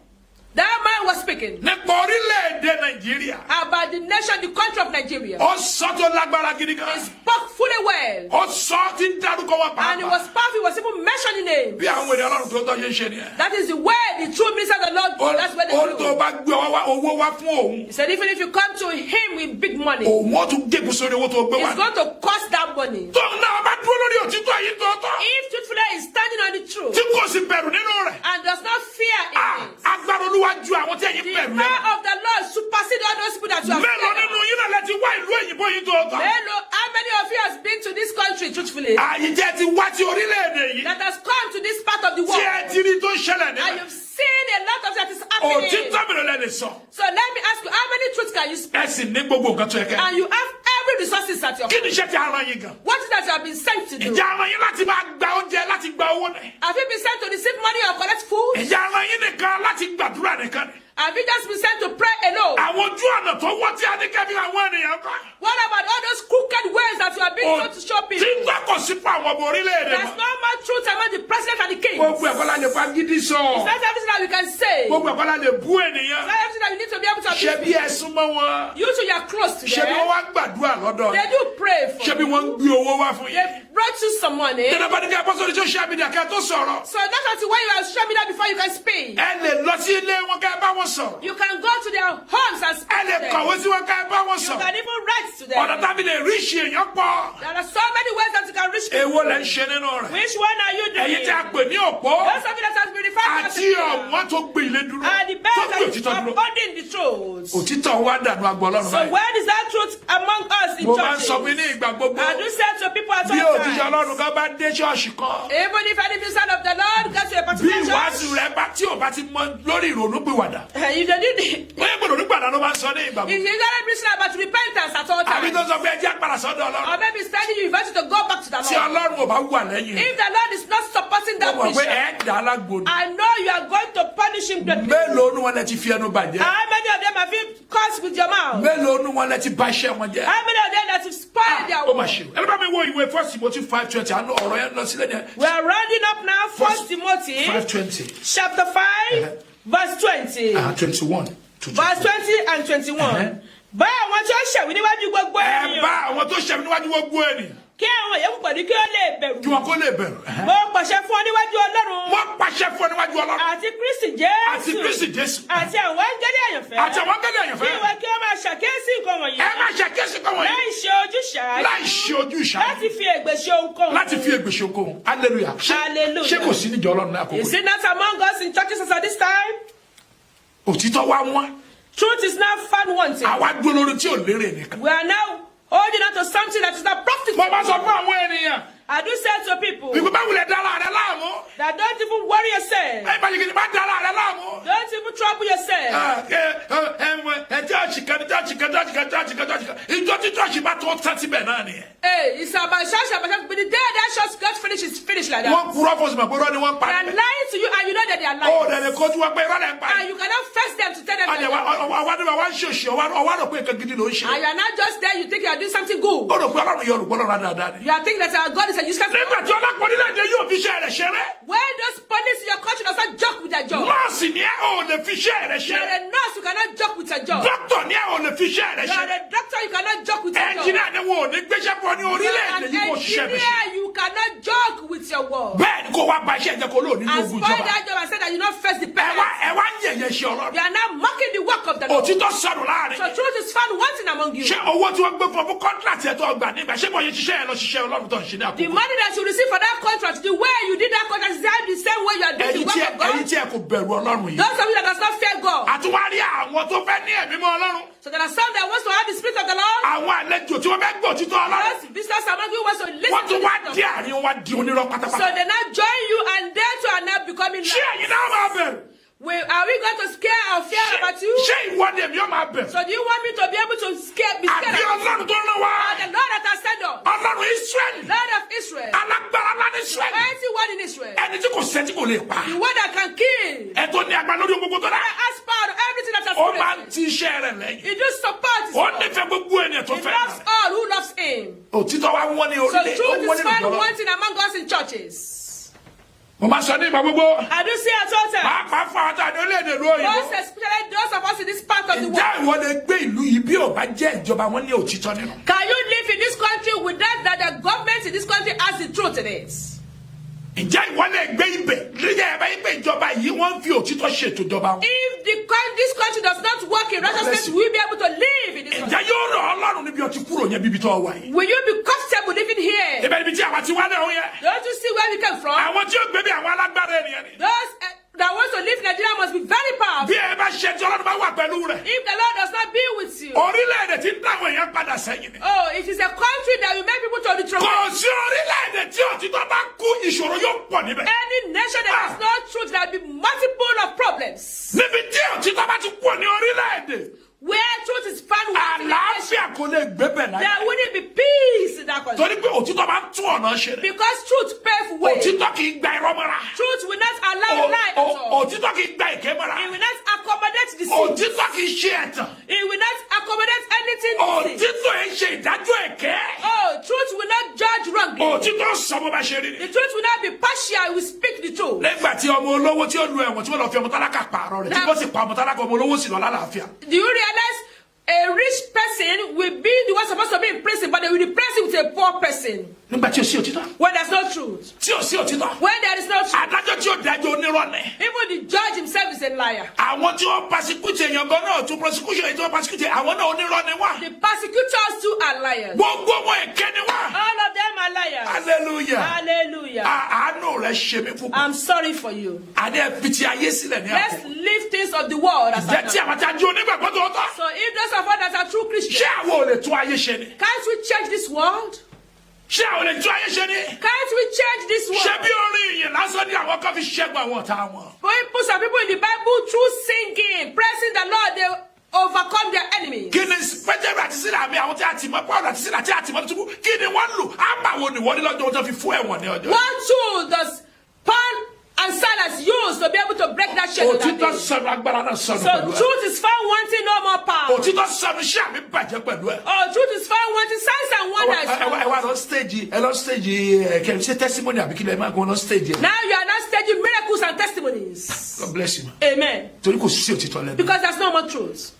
That man was speaking nípa orílẹ̀-èdè Nàìjíríà. about the nation, the country of Nigeria. ó sọ tó lágbára gidi gan. He spoke fully well. ó sọ tí ń dárúkọ wọn And he pàápàá. was powerful, he was even mentioning names. bí àwọn ènìyàn Ọlọ́run tó tọ́ ṣe ń ṣe nìyẹn. That is the way the true minister of the Lord, that's where they ó tó do. bá gbé owó wá fún òun. He said even if you come to him with big money, òun ó tún gégùn sórí owó tó gbé he's wá. going to cost that money. tóun náà bá dúró lórí òtítọ́ yìí tó tọ́. If truthfully is standing on the truth tí kò sì bẹ̀rù nínú rẹ̀. and does not fear it, agbára Olúwa ju àwọn tí ẹ̀yin the bẹ̀rù lọ. power of the Lord supersedes all those people that you have mélòó scared nínú of. yín náà lẹ ti wá ìlú òyìnbó yìí tó tọ́. Hello, how many of you has been to this country truthfully àyíjẹ́ ti wá ti orílẹ̀-èdè yìí. that has come to this part of the tí world ẹ ti rí tó ń ṣẹlẹ̀ and níbẹ̀. you've seen a lot of that is happening? òtítọ́ mélòó lẹ lè sọ. So let me ask you, how many truths can you speak? ẹ sì ní gbogbo nǹkan tó yẹ kẹ́. And you have every resources at your kí ni hand. iṣẹ́ ti ara yín gan. What is that you have been sent to do? ìjà ara yín láti máa gba oúnjẹ láti gba owó náà. Have you been sent to receive money or collect food? ìjà ara yín nìkan láti gbàdúrà nìkan ni. Have you just been sent to pray alone? àwọn ojú ọ̀nà tó wọ́n tí a ní kẹ́bí àwọn ènìyàn kọ́. What about all those crooked ways that you have been told to show tí people? gbọ́kọ̀ sí fún àwọn ọmọ orílẹ̀-èdè There's mọ́. no more truth among the president and the king. gbogbo ẹ̀kọ́ la lè fa gidi sọ. It's not everything that we can say. gbogbo It's ẹ̀kọ́ la lè bú ènìyàn. not everything that you need to be able to ṣé bí abuse. ẹ̀sùn mọ́ wọn. You two, you are close to ṣé bí wọ́n them. wá gbàdúrà lọ́dọ̀ They rẹ̀. do pray ṣé for bí wọ́n ń you. gbé owó wá fún yín. They brought you some money. tẹ́lẹ̀ bá ní kí apọ́sọ̀ ní social media kẹ́ tó sọ̀rọ̀. So that's until when you are showing me that before you can speak. ẹ lè lọ sí ilé wọn kẹ́ bá wọn sọ̀rọ̀. You can go to their homes and ẹ speak lè to kọ̀wé them. sí wọn kẹ́ bá wọn You sọ̀rọ̀. can even write to ọ̀nà them. tábí lè rí ìṣe èèyàn pọ̀. There are so many ways that you can reach people. èwo lẹ ń ṣe nínú rẹ̀. Which one are you doing? ẹ̀yin tí a pè ní òpó. Those of you that has been referred to as àti a pillar. ọ̀wọ́n tó gbé ilé dúró. And the tó best gbé that òtítọ́ is dúró. upholding the truth. òtítọ́ wa dànù agbọ̀ ọlọ́run So báyìí. where is that truth among us in mo máa ń churches? sọ fún ní ìgbà gbogbo. I do say to people at bí all òtítọ́ times, ọlọ́run kan bá dé ṣọ́ọ̀ṣì kan. even if any minister of the Lord gets to a bí particular ìwàásù church, rẹ̀ bá tí ò bá ti mọ lórí ìrònú pìwàdà. if they did, bóyá gbọdọ̀ nígbàdàn ló máa ń sọ ní ìgbà if gbogbo. you don't preach about repentance at all àbí tó times, sọ pé ẹ jẹ́ àpàrà sọ́dọ̀ ọlọ́run. or maybe standing you invite you to go back to the tí Lord. ọlọ́run ò bá wà lẹ́yìn. If the Lord is not supporting ó that mọ̀ pé vision, ẹ̀ dà á lágbo ni. I know you are going to punish him greatly. mélòó nu wọn lẹ ti fi ẹnu bàjẹ́. How many of them have you cursed with your mouth? mélòó nu wọn lẹ ti bà iṣẹ́ wọn jẹ́. How many of them that have spoiled their ó mà work? ṣe o. ẹ bá mi wo ìwé 1 Timothy 5:20 àánú ọ̀rọ̀ yẹn lọ sílẹ̀ ní We are rounding up now 1 Timothy 5:20 chapter 5 verse 20. 21 to Verse 20 and 21. Bá àwọn tí ó ṣẹ̀wí níwájú gbogbo ẹ ènìyàn. bá àwọn tó ṣẹ̀mí níwájú gbogbo ènìyàn Kí àwọn yòókù pẹ̀lú kí ó lè kí bẹ̀rù. wọn kó lè bẹ̀rù. Mo pàṣẹ fún ọ níwájú Ọlọ́run. wọ́n pàṣẹ fún ọ níwájú ọlọ́run Àti Kristi àti Jésù. Kristi Jésù Àti àwọn áńgẹ́lì àyànfẹ́. àti àwọn gẹ́gẹ́ Kí àyànfẹ́. ìwọ kí ó máa ṣàkíyèsí nǹkan wọ̀nyí. ẹ má ṣe kéésì kan wọ̀nyí Láì ṣe ojúṣàájú. láì ṣe ojú ìṣàlẹ̀ Láti fi ègbè ṣe ohunkóhun. láti fi ègbè ṣe okòwò hallelujah. Hallelujah. ṣé kò sí níjọ ọlọ́run ní àkókò Is yìí? it not among us in churches as at this time? òtítọ́ wa wọ́n Truth is now found wanting. àwa dúró lórí tí ò lérè nìkan. We are now holding on to something that is not profitable. mo bá sọ fún àwọn ènìyàn I do say to people ìgbà bá wulẹ̀ dára rẹ láàmú that don't even worry yourself. ẹ bá yìí bá dára rẹ láàmú. Don't even trouble yourself. chọ́ọ̀chì kan ìjọ tí chọ́ọ̀chì bá tó tán síbẹ̀ náà nìyẹn. Hey, it's about church, but the day that church got finished is finished like that. wọ́n kúrọ́ fún sùnmọ̀ pé rọ́ ni wọ́n pa. They are lying to you and you know that they are ó lying. dẹ̀ lè kojú wọn pé irọ́ lẹ̀ ń pa. And you cannot face them to tell them that ọ̀dẹ̀ they are lying. wa ń ṣe òṣì ọwọ́ rò pé nǹkan gidi ló ń ṣe. And you are not just there, you think you are doing something good. ó rò pé ọlọ́run yọ olùgbọ́ lọ́ra dáadáa ni. You are thinking that our God is a useless nígbà God. tí ọlọ́pàá orílẹ̀-èdè yóò fi iṣẹ́ rẹ̀ ṣeré. When those police in your country does not joke with their job. nọ́ọ̀sì ni ẹ ò ò lè fi iṣẹ́ rẹ̀ You are ṣe. a nurse, you cannot joke with your job. Dókítà ní ò lè fi iṣẹ́ rẹ̀ You are ṣe. a doctor, you cannot joke with your job. Ẹnjìnìá ni wọn ò ní gbéṣẹ́ fún ọ ní You are orílẹ̀-èdè an yìí kò ṣiṣẹ́ mi ṣe. engineer, you cannot joke with your work. Bẹ́ẹ̀ ni kò wá ba iṣẹ́ ìjẹ́ kó lóò nínú And ogun spoil ìjọba. that job and say that you not face the Ẹ parents. wá ń yẹ̀yẹ́ ṣe Ọlọ́run. You are now mocking the work of the Lord. Òtítọ́ sọ̀rọ̀ láàrin. So truth is found wanting among you. Ṣé owó tí wọ́n gbé fún kọ́ńtrátì ẹ̀ tó gbà nígbà ṣé mo yẹ ṣiṣẹ́ ẹ lọ ṣiṣẹ́ Ọlọ́run tó ń ṣe ní The àkókò? money that you receive for that contract, the way you did that contract is the same way you are doing the Ẹ̀yin work of God. tí ẹ kò bẹ̀rù Ọlọ́run yìí. Those of you that does not fear God. Àtúwárí àwọn tó fẹ́ ní ẹ̀mí mọ́ Ọlọ́run. So there are some that wants to have the spirit of the Lord. Àwọn àlejò tí wọ́n fẹ́ gbọ́ òtítọ́ Ọlọ́run. Those visitors among you wants to listen Wọ́n to tún the wá spirit of dé God. àárín wa di onírọ́ So pátápátá. they now join you and they too are now becoming Ṣé liars. ẹ̀yin náà máa bẹ̀rù? Are we going to scare or fear about you? Ṣé ìwọ ni èmi ọ̀ máa bẹ̀rù? So do you want me to be able to be scared Àbí about you? Ọlọ́run tó ń rán wa? Or the Lord that has sent us, Ọlọ́run Ísírẹ́lì. Lord of Israel, Alágbára ńlá ní Ísírẹ́lì. mighty one in Israel, Ẹni tí kò sẹ́ni kò lè pa. the one that can kill, Ẹ tó ní agbára lórí gbogbo tó dá. as part of everything that has Ó máa ń created. ti iṣẹ́ rẹ̀ lẹ́yìn. He just supports his Ó work. nífẹ̀ẹ́ gbogbo ènìyàn tó He fẹ́. loves all who loves him. Òtítọ́ wa wọ́n ní So orílẹ̀. Ó truth wọ́n is nínú found ìjọba. wanting among us in churches. Mo máa sọ ní ìgbà gbogbo. I do see at all times. Pàápàá fún àwọn àti orílẹ̀-èdè ìlú òyìnbó. Most especially those of us in this part of the world. Ǹjẹ́ ìwọ lè gbé ìlú yìí bí ò bá jẹ́ ìjọba wọn ní òtítọ́ nínú? Can you live in this country without that the government in this country has the truth in it? Ǹjẹ́ ìwọ lè gbé ibẹ̀? Lóye ẹ̀bá ibẹ̀ ìjọba yìí wọ́n fi òtítọ́ ṣètò ìjọba wọn. If this country does not work in righteousness, will we be able to live in this Ǹjẹ́ country? yóò rọ̀ Ọlọ́run níbi ọtí kúrò yẹn bíbi tó wà yìí? Will you be comfortable living here? Ibẹ̀ níbi tí àwa ti wá náà yẹ. Don't you see where we came from? Àwọn tí ó gbé bí àwọn alágbára ènìyàn ni. Those that want to live in Nigeria must be very powerful. Bí ẹ bá ṣe tí Ọlọ́run bá wà pẹ̀lú rẹ̀. If the Lord does not be with you, Orílẹ̀-èdè tí ń dáwọn èèyàn padà sẹ́yìn ni. oh, it is a country that will make people to Kò retrograde. sí orílẹ̀-èdè tí òtítọ́ bá kú ìṣòro yóò pọ̀ níbẹ̀. Any nation that has no truth, there will be multiple of problems. Níbi tí òtítọ́ bá ti kú ní orílẹ̀-èdè. Where truth is found, Àlàáfíà kò lè gbé bẹ̀ láyé. there wouldn't be peace in that country. Torí pé òtítọ́ máa ń tún ọ̀nà ṣe. Because truth pave way. Òtítọ́ kì í gba irọ́ mọ́ra. Truth will not allow lie at all. Òtítọ́ kì í gba èké mọ́ra. It will not accommodate deceit. Òtítọ́ kì í ṣe ẹ̀tàn. It will not accommodate anything deceit. Òtítọ́ ẹ̀ ń ṣe ìdájọ́ èké. Oh, truth will not judge wrongly. Òtítọ́ sọ bó bá ṣe rí The ni. truth will not be partial. We speak the truth. Nígbà tí ọmọ olówó tí ó lu ẹ̀wọ̀n tí wọ́n lọ fi ọmọ tálákà pààrọ̀ rẹ̀ tí wọ́n sì pa ọmọ tálákà ọmọ olówó sì lọ lálàáfíà. Do you realize a rich person will be the one supposed to be in prison, but they will replace it with a poor person Nígbà tí o sí òtítọ́. when there's no truth? Tí o sí òtítọ́. When there is no truth, Adájọ́ tí ó dájọ́ onírọ́ ni. even the judge himself is a liar. Àwọn tí wọ́n pasecute èèyàn gan náà tún prosecution èyí tí wọ́n pasecute àwọn náà onírọ́ ni wọ́n. The persecutors too are liars. Gbogbo wọn èké ni wọ́n. All of them are liars. Hallelujah. Hallelujah. Àánú rẹ̀ ṣe mí púpọ̀. I'm sorry for you. Adé fi ti ayé sílẹ̀ ní Let's àpò. leave things of the world as Jẹ́ tí now. àwọn tí a jẹ́ onígbàgbọ́ tó tọ́. So if those of us that are true Christians, Ṣé àwọn ò lè tún ayé ṣe ni? can't we change this world? Ṣé àwọn ò lè tún ayé ṣe ni? Can't we change this Ṣé world? bí orin ìyìn lásán ni àwọn kan fi ṣẹ́gun àwọn ọ̀tá wọn? Some people in the Bible through singing, praising the Lord, they overcome their enemies. Kí ni Pétérù àti Sílà àmì àwọn tí a ti mọ̀ Pọ́ọ̀lù àti Sílà tí a ti mọ̀ túbú? Kí ni wọ́n lò? Àmà wo ni wọ́n ní lọ́jọ́ tó fi fún ẹ̀wọ̀n ní ọjọ́? What tool does Paul and Silas use to be able to break that chain? Òtítọ́ sọnù agbára náà sọnù So pẹ̀lú ẹ̀. truth is found wanting no more power. Òtítọ́ sọnù iṣẹ́ àmì bàjẹ́ pẹ̀lú ẹ̀. Oh, truth is found wanting signs and wonders. Ẹ wá lọ stage kẹ́ ṣe testimony àbí kí lè máa gbọ́n lọ stage ẹ̀. Now you are not staging miracles and testimonies. God bless you. Amen. Torí kò sí òtítọ́ lẹ́nu. Because there's no more truth.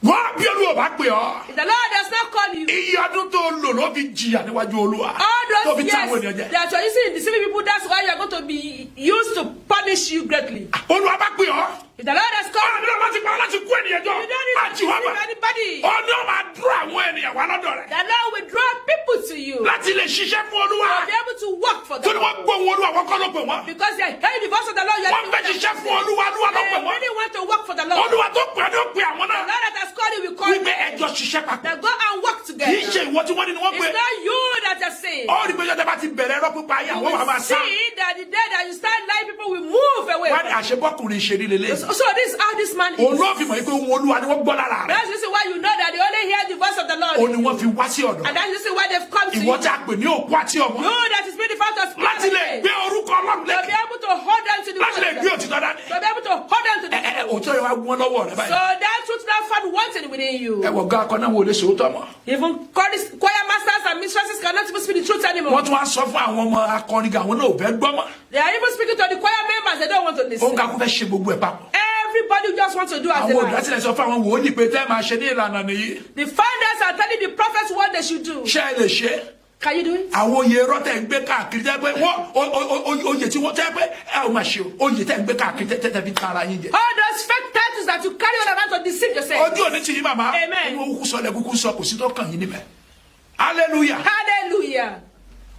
Wọ́n bí Olúwa bá pè ọ́. If the Lord does not call you, Iye ọdún tó lò ló fi jìyà níwájú Olúwa. all Tó those fi tí àwọn ènìyàn years jẹ. that you are using in deceiving people, that's why you are going to be used to punish you greatly. Olúwa bá pè ọ́. If the Lord has called Ọ̀nà láti pa láti kú ènìyàn jọ. you, you don't need to Àjùwọ́bà. deceive anybody. Ọ̀nà máa dúró àwọn ènìyàn wá lọ́dọ̀ rẹ̀. The Lord will draw people to you to Láti lè ṣiṣẹ́ fún Olúwa. be able to work for Torí them. wọ́n gbóhùn Olúwa wọ́n kọ́ ló pè wọ́n. Because they are hearing the voice of the Lord. You are Wọ́n fẹ́ ṣiṣẹ́ fún Olúwa Olúwa ló pè they wọ́n. really want to work for the Lord. Olúwa tó pè ọ́ ní ó pè àwọn The náà. Lord that has called you will call Wípé you. ẹjọ́ ṣiṣẹ́ papọ̀. They go and work Kì together. í ṣe ìwọ tí wọ́n ní ni wọ́n pè. It's not you that are saying. Ó rí pé yọjọ́ bá ti bẹ̀rẹ̀ ẹ̀rọ pípa ayé You àwọn wàá máa will sá. see that the day that you start lying, people will move away. Wọ́n ní àṣebọ́kùnrin ṣe rí lélẹ̀. So this is how this man Òun is. ló fi mọ̀ yí pé ohun Olúwa ni wọ́n gbọ́ lára rẹ̀. That's the reason why you know that they only hear the voice of the Lord. Ó ní wọ́n fi wá sí ọ̀dọ̀. And that's the reason why they've come to Ìwọ you. tí a pè ní òkú àti ọmọ. You that is being found to speak Láti lè gbé orúkọ Ọlọ́run to be lẹ́kẹ̀ẹ́. able to hold on to the Láti lè word of gbé God. òtítọ́ dání. To be able to hold on to the truth. Òtítọ́ yẹn wá wọ́n lọ́wọ́ rẹ̀ So báyìí. that truth now found wanting within you. Ẹ wọ̀ gán akọ́nà wo lè sòótọ́ mọ́. Even choir masters and mistresses cannot even speak the truth anymore. Wọ́n tún wá sọ fún àwọn ọmọ akọrin gan àwọn náà ò fẹ́ gbọ́ mọ́. They are even speaking to the choir members. They don't want to Òun listen. kakú fẹ́ ṣe gbogbo ẹ̀ papọ̀. Everybody just wants to do as they àwọn like. olùdásílẹ̀ sọ fún àwọn wòlíì pé tẹ́ máa ṣe ní ìlànà nìyí. The founders are telling the prophets what they should do. ṣé ẹ lè ṣe? Can you do it? àwọn oyè rọ́tẹ̀ ń gbé káàkiri tẹ́ pé oyè tí wọ́n tẹ́ pé ẹ ò máa ṣe o oyè tẹ́ ń gbé káàkiri tẹ́ fi ń tara yín jẹ. All those fake titles that you carry on around to deceive yourself. ojú òní ti yín màmá. Amen. inú kúkú sọ lẹ kúkú sọ kò sí tó kàn yín níbẹ̀. hallelujah. Hallelujah.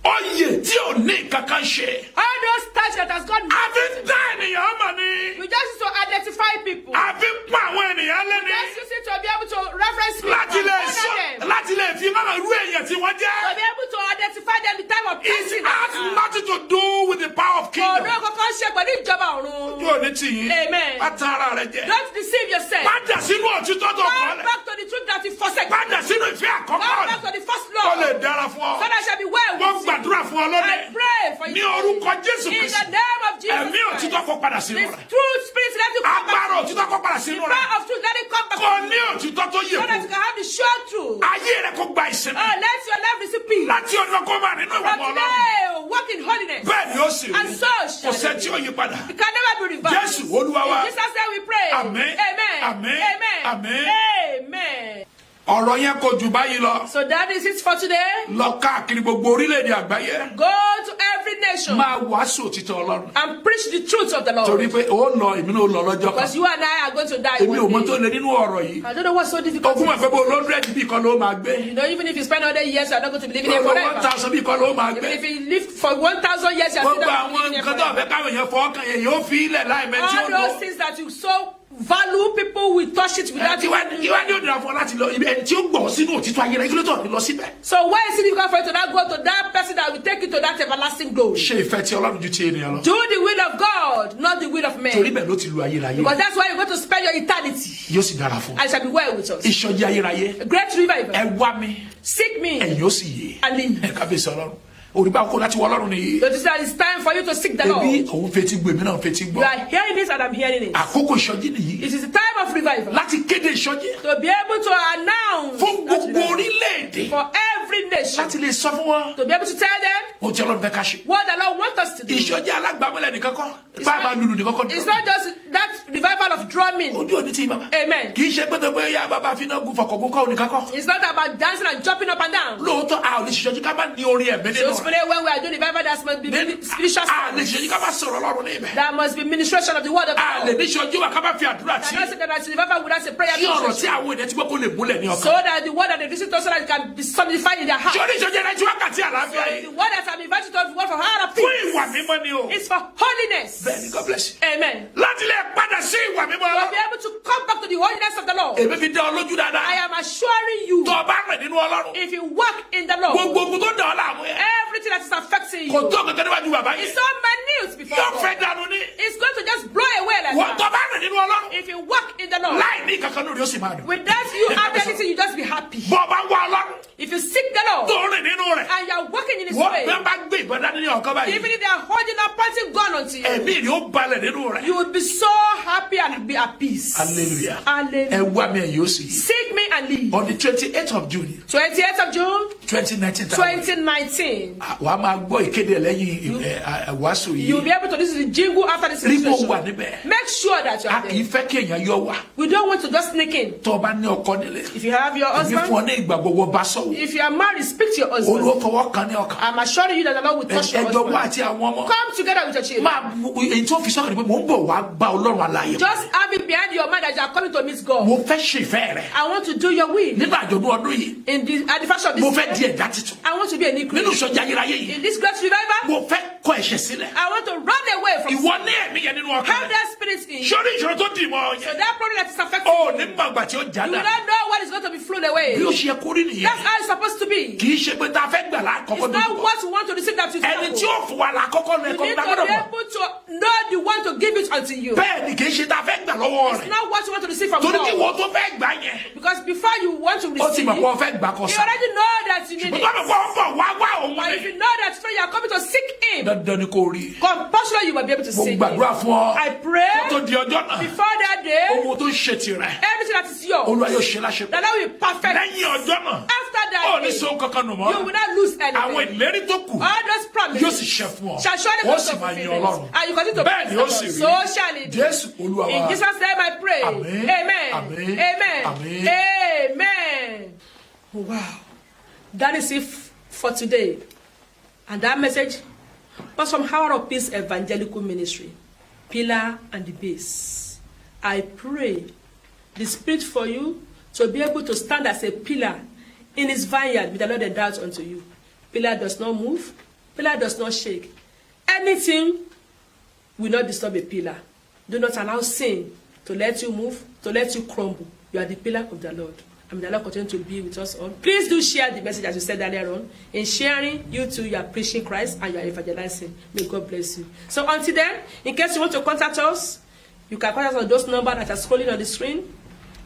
oyè tí ò ní kankan ṣe. All those titles that has gone. àfi ń dá ènìyàn mọ̀ ni. We just use to identify people. àfi ń pa àwọn ènìyàn We lẹ́ni. just use it to be able to reference people. láti lè and sọ honor them. láti lè fi máa rú èèyàn tí wọ́n To jẹ́. be able to identify them the type of it person. has nothing to do with the power of kingdom. Ọ̀rọ̀ kankan ṣe pẹ̀lú ìjọba ọ̀run. ojú òní ti yín. Amen. má tan ara rẹ jẹ. Don't deceive yourself. padà sínú òtítọ́ tó kọ́ Come lẹ̀. back to the truth that you forsake. padà sínú ìfẹ́ Come àkọ́kọ́ back to rẹ̀. the first ó lè law. dára fún ọ. So that shall be well mo with you. gbàdúrà fún ọ I lónìí. pray for you. ní orúkọ Jésù In Kristi. the name of Jesus ẹ̀mí Christ. òtítọ́ kó padà sínú The rẹ̀. true spirit let it come agbára back. òtítọ́ kó padà The sínú power rẹ̀. of truth let it come back. kò ní òtítọ́ tó yẹ So that you kó. can have the sure truth. ayé rẹ̀ kó gba ìsinmi. Oh, let your life receive peace. láti ọ̀nà kó máa nínú ìwà From mọ́ Ọlọ́run. today, walk in holiness. bẹ́ẹ̀ ni ó sì rí. And so kò shall sẹ́ it tí be. ó yí padà. It can never be reversed. Jésù Olúwa wa. In Jesus' name we pray. Amen. Amen. Amen. Amen. Amen. Amen. ọ̀rọ̀ yẹn kò jù báyìí lọ. So that is it for today. lọ káàkiri gbogbo orílẹ̀-èdè àgbáyé. Go to every nation máa wàásù òtítọ́ Ọlọ́run. and preach the truth of the torí Lord. pé ó lọ èmi náà lọ lọ́jọ́ kan. Because you and I are going to die èmi ò mọ one tó day. lè nínú ọ̀rọ̀ yìí. I don't know what's so difficult. ogún ẹ̀fẹ́ bó lọ́dúnrẹ́dì bí kan ló máa gbé. You know, even if you spend 100 years, you are not going to be living here gbogbo forever. 1,000 bí kan ló máa Even gbé. if you live for 1,000 years, you are still gbogbo not àwọn living here nǹkan tó forever. ọ̀fẹ́ káwọn èèyàn fọ́ ọkàn yẹn yóò fi ilẹ̀ láì mẹ́ tí ó All lọ. those things that you so value, people will touch it without kí wá ní òdìrà fún ọ láti lọ ibi ẹni tí ó gbọ̀ sínú òtítọ́ ayé rẹ̀ kí ló tọ̀ ní lọ síbẹ̀. So why is it difficult for you to now go to that person that will take you to that everlasting glory? ṣe ìfẹ́ tí Ọlọ́run ju ti ènìyàn lọ. Do the will of God, not the will of torí men. bẹ́ẹ̀ ló ti lu ayérayé. Because that's why you're going to spend your eternity. yóò sì dára fún ọ. And it shall be well with us. ìsọjí ayérayé. A great revival. ẹ wá mi Seek me ẹ̀yin ó sì yé. and leave. ẹ kábíyèsí Ọlọ́run. òrìbá kó láti wọ Ọlọ́run nìyí. So this is that it's time for you to seek the Lord. ebi òun fetí gbọ́ èmi náà fetí You gbọ́. are hearing this and I'm hearing it. àkókò ìsọjí nìyí. It is the time of revival. láti kéde ìsọjí To be able to announce fún that gbogbo revival orílẹ̀-èdè. for every nation. láti lè sọ fún wọn. To be able to tell them ohun tí Ọlọ́run fẹ́ ká ṣe. what the Lord wants us to do. ìsọjí alágbàmọ́lẹ̀ nìkan kọ́. bàbá lulu nìkan kọ́. It's not just that revival of drumming. ojú òní tí bàbá. Amen. kì í ṣe pé tó pé ya bàbá fi náà gun fọkàngún kọ́ nìkan kọ́. It's not about dancing and jumping up and down. lóòótọ́ a ò lè ṣèṣọ́jú ká má ní orin ẹ̀mí So nínú rẹ̀. today when we are doing revival, there must be spiritual a lè songs. ṣèṣọ́jú ká má sọ̀rọ̀ Ọlọ́run ní ibẹ̀. There must be ministration of the word of a lè God. ní ṣojú wa ká má fi àdúrà tí. And not say that as revival without a prayer kí ọ̀rọ̀ tí ministration. àwọn ènìyàn ti gbọ́ kó lè múlẹ̀ ní So ọkàn. that the word that they listen to so that it can be solidified in their heart. sórí ìṣojú ẹ̀rẹ́ tí wákàtí àlàáfíà The yìí. word that I'm invited to the word for heart of fún peace. ìwà mímọ́ ni o. It's for holiness. bẹ́ẹ̀ni God bless you. Amen. láti lè padà sí ìwà mímọ́. To be able to come back to the holiness of the Lord. èmi fi dá ọ lójú I dáadáa. am assuring you, tó o bá rìn nínú Ọlọ́run. if you walk in the Lord, gbogbo ogun tó dà ọ́ láàmú yẹn. everything that is affecting kò you tó kankan níwájú bàbá is yẹn. so minute before yóò God. fẹ́ dànù ní. It's going to just blow away like wọ́n tó that. bá rìn nínú Ọlọ́run. If you walk in the Lord, láì ní kankan lórí ó sì máa dùn. without you have anything, you just be happy. bọ́ ọ bá ń wá Ọlọ́run. If you seek the Lord tó rìn nínú rẹ̀. and you are walking in His wọ́n way, bẹ́ẹ̀ bá gbé ìbọn dání ní ọ̀kan báyìí. even if they are holding a pointing gun onto you, ẹ̀mí ni ó balẹ̀ nínú rẹ̀. you will be so happy and be at peace. hallelujah. Hallelujah. ẹ wá mi ẹ̀yin ó sì yí. Seek me and leave. on the 28th of June 28th of June, 2019. 2019. wà á máa gbọ́ ìkéde lẹ́yìn wàásù You'll yìí. be able to listen to the jingle after this rí bó illustration. wà níbẹ̀. Make sure that you a are kì í there. fẹ́ kí èèyàn yọ wá. We don't want to just sneak in. tó o bá ní ọkọ nílé. If you have your èmi fún ọ husband, ní ìgbà gbogbo bá sọ̀wọ́. if you are married, speak to your husband. olùwọ́ fọwọ́ kan ní ọkàn. I'm assuring you that the Lord will touch your ẹjọ́ wá husband. àti àwọn ọmọ. Come together with your children. máa èyí tó fi sọ́kàn ní pé mò ń bọ̀ wá bá Ọlọ́run alààyè. Just have it behind your mind that you are coming to meet God. mo fẹ́ ṣe ìfẹ́ rẹ̀. I want to do your will. nínú àjọ̀dún ọdún yìí. At the fashion of mo this fẹ́ di year, ẹ̀dá tuntun. I want to be a new nínú creation. ìsọjí ayérayé yìí. In this great revival, mo fẹ́ kọ ẹ̀ṣẹ̀ sílẹ̀. I want to run away from ìwọ ní ẹ̀mí yẹn nínú ọkàn have rẹ̀. that spirit in you. sórí ìṣòro tó dì mọ́ ọ So yẹn. that problem that is affecting ó you, ní gbàgbà tí ó já you will dà. not know what is going to be flown away. bí ó ṣe kórè That's nìyẹn. how it's supposed to be. kì í ṣe pé tá a fẹ́ gbà lákọ̀ọ́kọ́ It's not dúró. what you want to receive that you ẹni tí know. ó fún wa lákọ̀ọ́kọ́ You lẹ́kọ̀ọ́ need to gbàgbọ́dọ̀ be mọ̀. able to know the one to give it unto you. bẹ́ẹ̀ ni kì í ṣe tá a fẹ́ gbà lọ́wọ́ It's rẹ̀. not what you want to receive from torí kí God. wọ́n tó fẹ́ gbà yẹn. Because before you want to ó ti receive mọ̀ it, pé wọ́n fẹ́ gbà kọ you sá. already know that you need mo it. bá mi kọ́ ọ́ bọ̀ wá òun But if you rẹ̀. know that you are coming to seek Him, dandan ni kò rí. compulsory you will be able to mo seek Him. gbàdúrà fún ọ. I pray kó tó di ọjọ́ náà. before that day, ohun tó ń ṣe tirẹ̀. everything that is yours, Olúwa yóò ṣe láṣepọ̀. the Lord will perfect. lẹ́yìn ọjọ́ náà. After that ó ní day, sọ kankan nù you mọ́. will not lose Àwọn anything. ìlérí tó kù All those promises yóò sì ṣẹ fún ọ. shall surely Ó come sì to máa yin fulfillment. Ọlọ́run. And you continue to Bẹ́ẹ̀ ni ó sì praise rí. the Lord. So shall it be. Jésù Olúwa wa. In Jesus' name I pray. Amen. Amen. Amen. Amen. Amen. Amen. Wow. That is it for today. And that message was from Hour of Peace Evangelical Ministry, Pillar and the Base. I pray the Spirit for you to be able to stand as a pillar in His vineyard with the Lord endowed unto you. Pillar does not move. Pillar does not shake. Anything will not disturb a pillar. Do not allow sin to let you move, to let you crumble. You are the pillar of the Lord. And the Lord continue to be with us all. Please do share the message as you said earlier on. In sharing, you too, you are preaching Christ and you are evangelizing. May God bless you. So until then, in case you want to contact us, you can contact us on those numbers that are scrolling on the screen.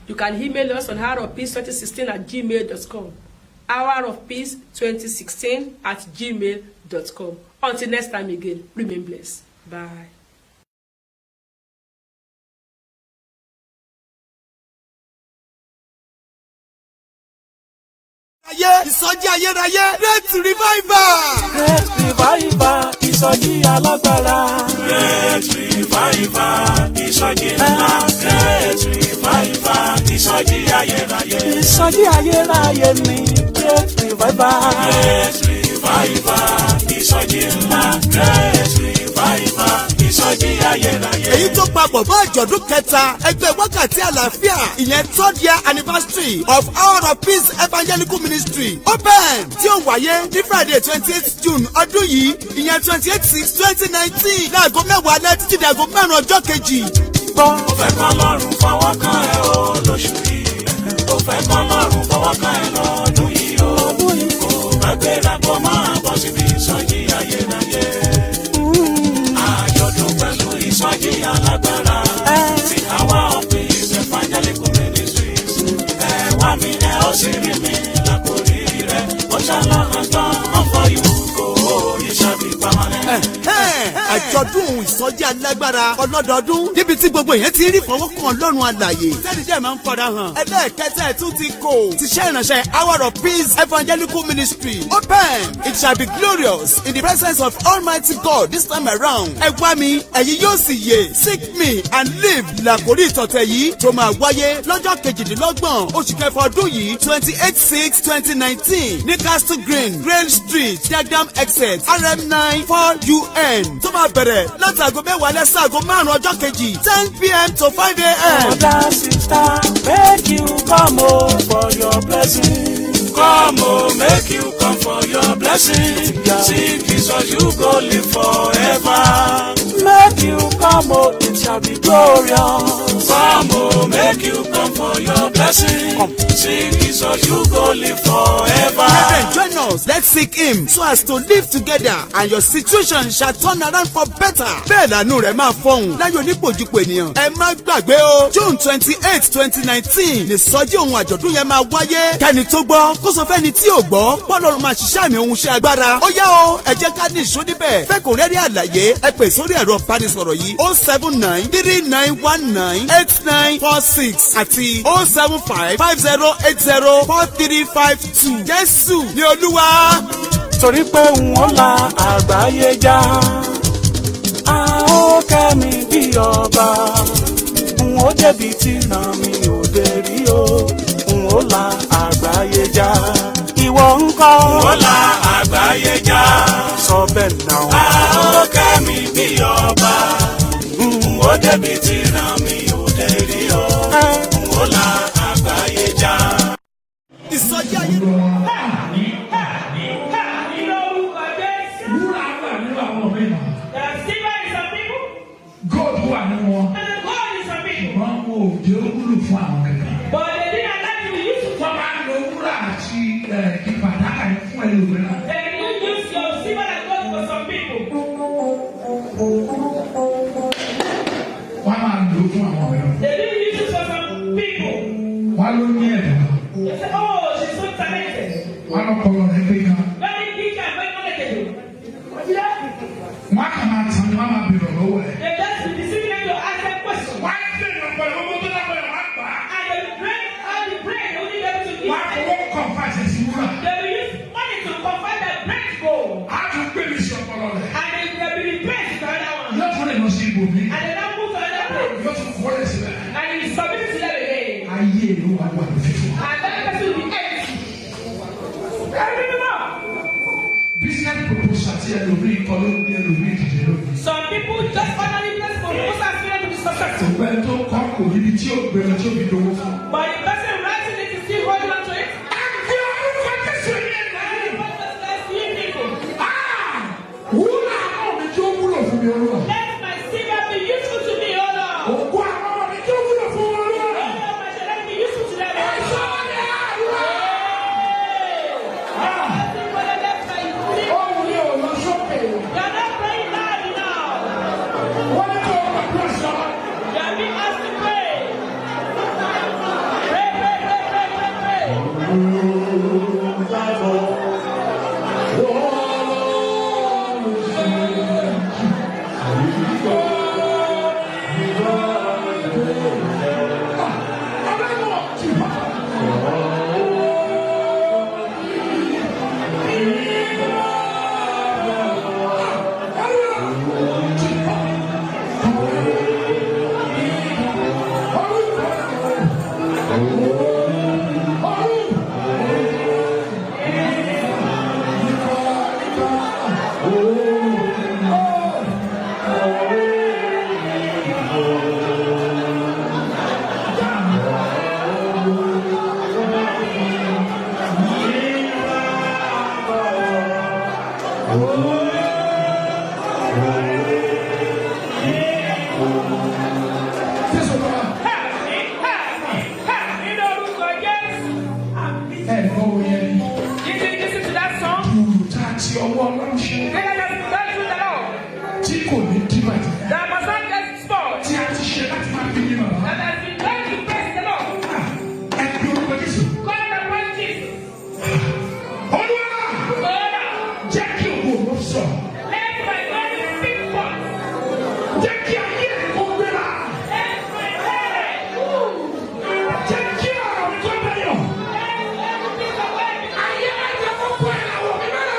You can email us on hourofpeace2016@gmail.com. hourofpeace2016@gmail.com. Until next time again, remain blessed. Bye. Ìsọjí ayérayé Great Revival. Great Revival, ìsọjí alágbára. Great Revival, ìsọjí ńlá. Great Revival, ìsọjí ayérayé. Ìsọjí ayérayé ni Great Revival. Great Revival, ìsọjí ńlá. Great Revival, ìsọjí ayérayé. Èyí tó papọ̀ mọ́ àjọ̀dún kẹta ẹgbẹ́ wákàtí àlàáfíà ìyẹn 3rd year anniversary of Hour of Peace Evangelical Ministry open tí ó wáyé ní Friday 28th June ọdún yìí ìyẹn 28/6/2019 láago 10 alẹ́ títí di aago 5 ọjọ́ kejì. Gbọ́. Ó fẹ́ kọ́ lọ́rùn fọwọ́ kan ẹ̀ o lóṣù yìí. Ó fẹ́ kọ́ lọ́rùn fọwọ́ kan ẹ̀ lọ́dún yìí o. Kò bá gbéra kó máa bọ́ síbi ìsọjí ayérayé. Àjọ̀dún pẹ̀lú ìsọjí alágbára. Ti Hour of Peace Evangelical Ministries. Ẹ wá mi ẹ ó sì rí mi lákòrí rẹ̀. Ó ṣàlàyé tán ọ̀pọ̀ ìwúkọ̀ ìṣàbí permanent. Àjọ̀dún ohun ìsọjí alágbára ọlọ́dọọdún níbi tí gbogbo èèyàn ti rí fọwọ́kàn Ọlọ́run alààyè tẹ́lẹ̀ dẹ́ máa ń fara hàn ẹlẹ́ẹ̀kẹta ẹ̀ tún ti kò tíṣẹ́ ìránṣẹ́ Hour of Peace Evangelical Ministry open it shall be glorious in the presence of Almighty God this time around ẹ wá mi ẹ̀yin yóò sì yè seek me and live làkórí ìtọ̀tẹ̀ yìí tó máa wáyé lọ́jọ́ kejìdínlọ́gbọ̀n oṣù kẹfà ọdún yìí 28/6/2019 ní Castle Green Grail Street Diagram exit RM9 4UN tó máa bẹ̀rẹ̀ látàgọ́ 10 lẹ́sàgọ́ 5 ọjọ́ kejì 10 p.m. to 5 a.m. Brother, sister, make you come home for your blessing. Come on, make you come for your blessing. Seek Jesus, you go live forever. Make you come home, it shall be glorious. Come on, make you come for your blessing. Seek Jesus, you go live forever. Brethren, join us. Let's seek Him so as to live together and your situation shall turn around for better. Bẹ́ẹ̀ lànú rẹ̀ máa fọhùn láyé onípòjúpò ènìyàn. Ẹ má gbàgbé o. June 28, 2019 ní sọjí ohun àjọ̀dún yẹn máa wáyé. Kẹ́ni tó gbọ́ kó sọ fẹ́ni tí ò gbọ́. Bọ́lọ́run máa ṣiṣẹ́ àmì ohun ṣe agbára. Ó yá o, ẹ jẹ́ ká ní ìṣó níbẹ̀. Fẹ́ kò rẹ́rí àlàyé ẹ pè sórí ẹ̀rọ ìbánisọ̀rọ̀ yìí 07939198946 àti 07550804352. Jésù ni Olúwa. Torí pé n ó la àgbáyé já, a ó kẹ́mi bí ọba. N ó débi tí ràn mí ò dé rí o, n ó la àgbáyé já. Ìwọ ńkọ́? Wọ́n la àgbáyé já. Sọ bẹ́ẹ̀ náà. A ó kẹ́mi bí ọba. Ó débi tí ràn mí ò dé rí o. Ó la àgbáyé já. Ìsọjí ayé. Gold wà nínú wọn. Wọ́n mú òde wúlò fún àwọn kankan. Wọ́n máa ń lo wúrà àti ìpàtàkà fún ẹlòmíràn. Wọ́n máa ń lò fún àwọn mìíràn. Wọ́n ló ní ẹ̀dá. Wọ́n lọ kọ́ lọ́rẹ́ pé kan. Wọ́n kà máa tàn wọ́n máa bèrè lọ́wọ́ ẹ̀. Wọ́n á bèrè ọ̀pọ̀ ìwọ́n tó dábọ̀ ẹ̀ wọ́n á gbà á. Wọ́n á fọwọ́ kọ̀ fàṣẹ sí wúrà. ibòmí. And they now move to another place. Yóò tún kọ́lé sílẹ̀. And he is submitted to them again. Ayé ìlú wa wà ní fífún. And that person will be empty. Everyone. Business proposal ti ẹlòmíì kọ́ ló ní ẹlòmíì dìde lónìí. Some people just ordinary business proposals fail to be successful. Ìgbẹ́ tó kọ́ kò níbi tí ó gbẹ̀rẹ̀ tí ó fi dowó fún. But the person writing it is still holding on to it. Àti orúkọ Jésù yẹn náà. Wúlò àwọn mi tí ó wúlò fún mi olúwa. Let my Savior be useful to me, O Lord. Ògùn àwọn mi tí ó wúlò fún mi olúwa. Let my Savior be useful to them. Ẹ̀sọ́ ni àrùn. Ohun ni ò lọ sókè. You are not praying loud enough. Wọ́n ní kó o máa pẹ́ sọ. You are being asked to pray. Pray, pray, pray, pray, pray, pray. Listen to that song. Tí kò ní dìbàjẹ́. That must not get spoiled. Tí a ti ṣe láti máa fi yín bàbá. That has been done to praise the Lord. Ẹ fi orúkọ Jésù. God the Lord Jesus. Olúwa God, jẹ́ kí òwò ló sọ. let my God speak forth. Jẹ́ kí ayé kó gbéra. Let my head. Jẹ́ kí ọ̀rọ̀ mi kó bẹ̀yọ̀. Let everything away. Ayé ẹ̀jẹ̀ kó kó ìràwọ̀ mi mẹ́rẹ̀.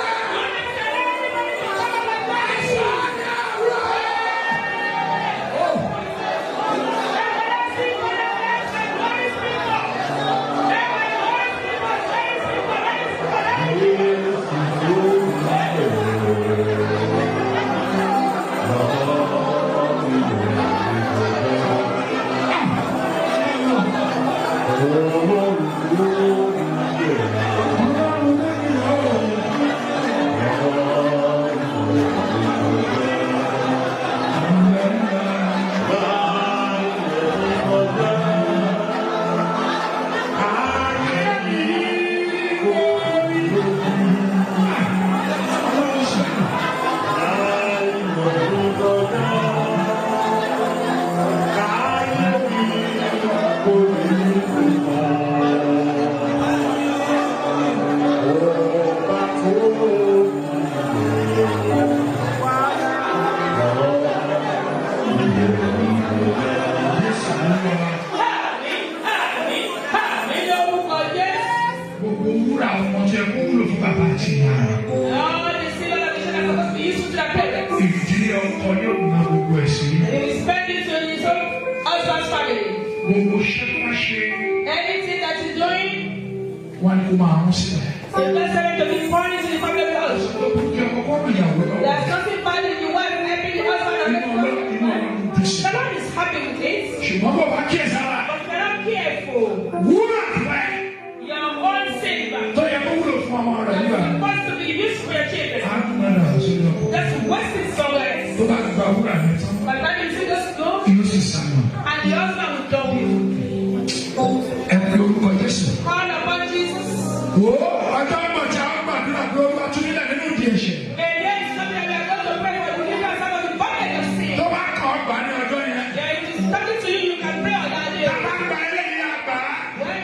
Gbogbo wúrà ọmọ tí ẹ kó wúlò fún bàbá àti ìyá rẹ̀. All the silver that we should have supposed to be useful to their parents. Ìdílé ọkọ ní òun gbogbo ẹ̀ sí. He will spend it to his own husband's family. Gbogbo iṣẹ́ tó wá ṣe Anything that he's doing, wá ní kó máa rún sílẹ̀. so let's tell him to be pouring into the family house. Gbogbo kí ọkọ kọ́ rìn ìyàwó lọ́wọ́. There's nothing bad in the wife helping the husband and Inú helping Ọlọ́run the dùn wife. sí. The Lord is happy with it, Ṣùgbọ́n bó bá kíyè sára. but if you're not careful, Wúrà rẹ̀ your own silver tó yẹ kó wúlò fún ọmọ rẹ̀ that's nígbà. supposed to be used for your children, Á tún náà dàgbà sórí ọkọ. just waste it somewhere else. Tó bá gba wúrà rẹ̀ tán, By the time you see those go, yóò sì sànà. and the husband will dump you. Ẹ pe orúkọ Jésù. Call upon Jesus. Wo ọjọ́ ìmọ̀jà ọgbà àdúrà pé olúwa tún nílẹ̀ nínú ìdí ẹ̀ṣẹ̀. A day is coming and we are going to pray for the deliverance out of the bondage of sin. Tó bá kàn ọ́ gbà ní ọjọ́ yẹn. Yeah, it is talking to you, you can pray on that day. Tàbá gba eléyìí àgbà. When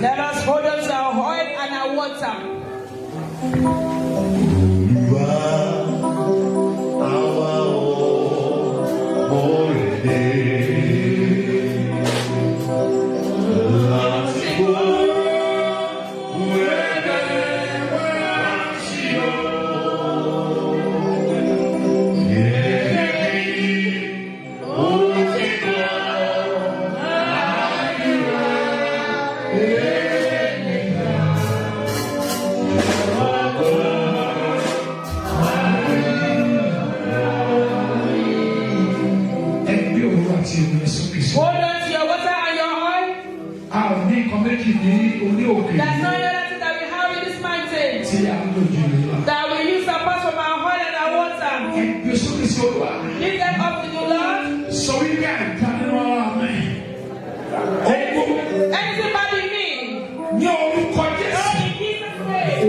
Let us hold on to our oil and our water. Hold on to your water and your oil. There's no other thing that we have in this mountain that we use apart from our oil and our water. Lift them up to the Lord. Anything bad in me, Lord, in Jesus' name.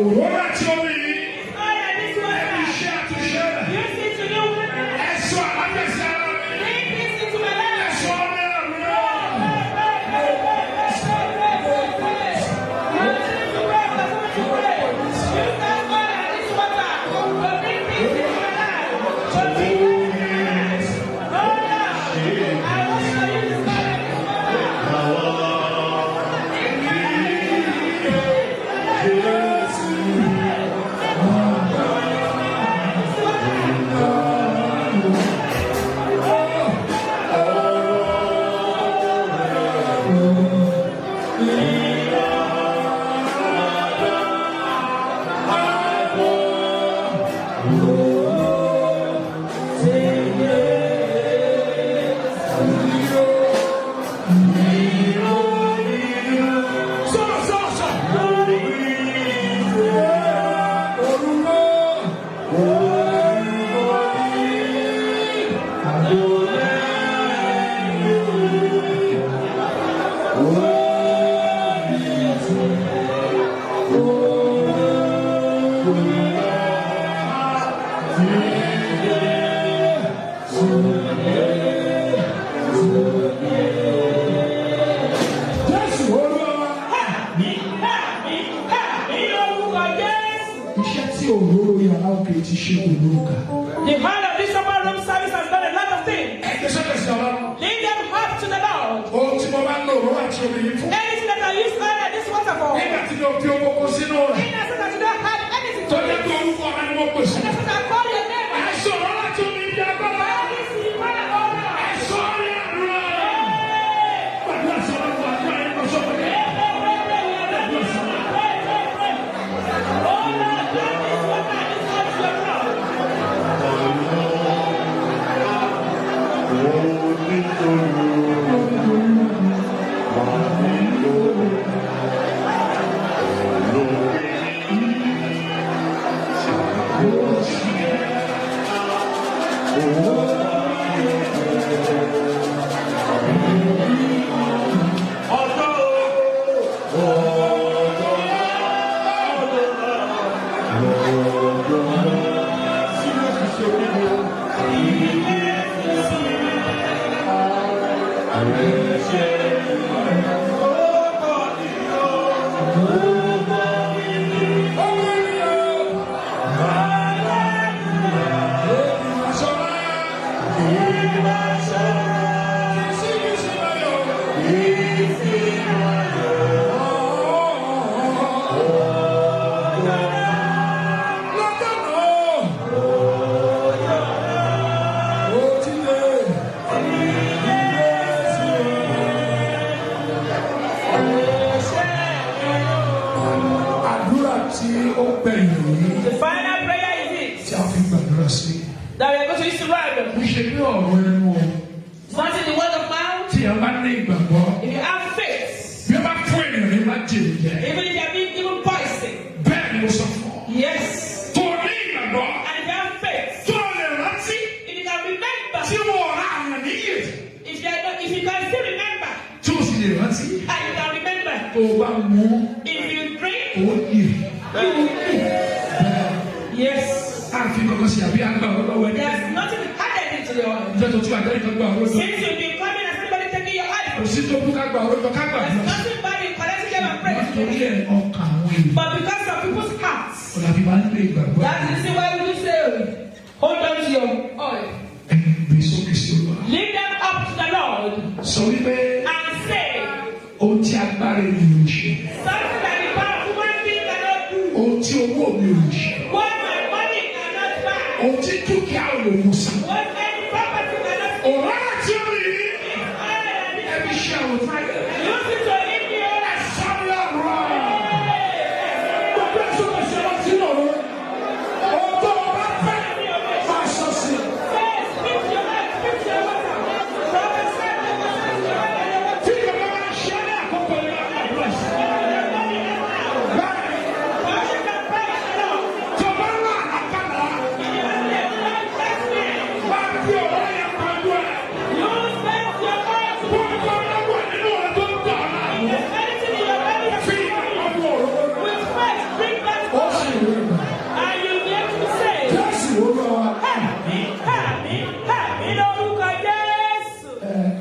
The hand of this upper room service has done a lot of things. Lead them up to the Lord. Anything that I use earlier, this water for. In that you don't have anything to do. That's what I call your name. The final prayer is it that we are going to use to write them. It's not in the word of mouth. If you have faith, even if you are being given poison, yes. And if you have faith, if you can remember, if you can still remember, and you can remember, if you drink, you will eat. Yes. There's nothing added into the oil. Since you've been coming and everybody taking your oil, there's nothing láti máa ń lé ìgbàgbọ́. That is the way we say, hold on to your oil. Gbé sókè sí Olúwa. Lift them up to the Lord. Sọ wípé And say, ohun tí agbára ènìyàn ò ṣe. something that the power of human being cannot do. Ohun tí owó mi ò ṣe. What my money cannot buy. Ohun tí dúkìá ò lè mú sí. What any property cannot do. Òrá àti orí ẹbí ṣe àwọn táyà. Use it to live the oil. Sáré àrùn. Gbogbo ẹ̀sùn kò ṣe wá sínú ọ̀rọ̀. Ọjọ́ ọba fẹ́ máa sọ sí. Speak your life, speak your water. Prophesy to us. Tí ìjọba máa ń ṣe ní àkókò ní ọjọ́ ìbúrọ̀sì. Jọba ńlá àkàlà. Máa fi ọ̀rọ̀ yẹn pẹ̀lú ẹ̀. Gbogbo ọlọ́wọ́ nínú rẹ̀ tó ń dọ̀ ọ́ náà. Fi ọmọ òróró. Ó sì rí ìgbà. Jésù ó lọ wa.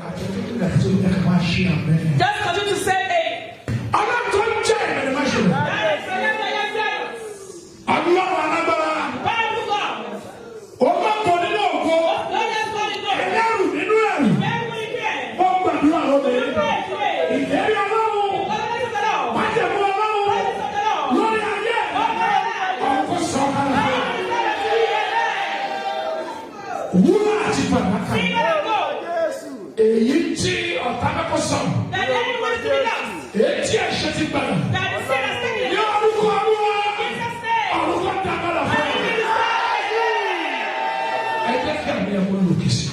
Àtẹ̀tẹ̀ ìgbà tó yẹ ká máa ṣe àmẹ́rẹ̀. Just continue to say amen. Ọlọ́run tó ń jẹ́ ìrẹ̀lẹ̀ máa ṣe. Ọlọ́run alágbára. Olóko nínú ògo. Ẹlẹ́rù nínú ẹ̀rù. Ó gbàdúrà lónìí. Ìlérí Ọlọ́run. Májẹ̀mú Ọlọ́run. Lórí ayé. Ọkọ̀ sọ̀kalẹ̀. Wúrà àti fàdákà. Èyí tí ọ̀tá mẹ́kọ̀ sọ̀rọ̀. Èyí tí ẹ̀ṣẹ̀ ti gbàdá. Ní orúkọ Olúwa. Orúkọ dàgbàdà fún mi. Ẹ jẹ́ kí àmì ẹ̀wọ̀n lòkè sí.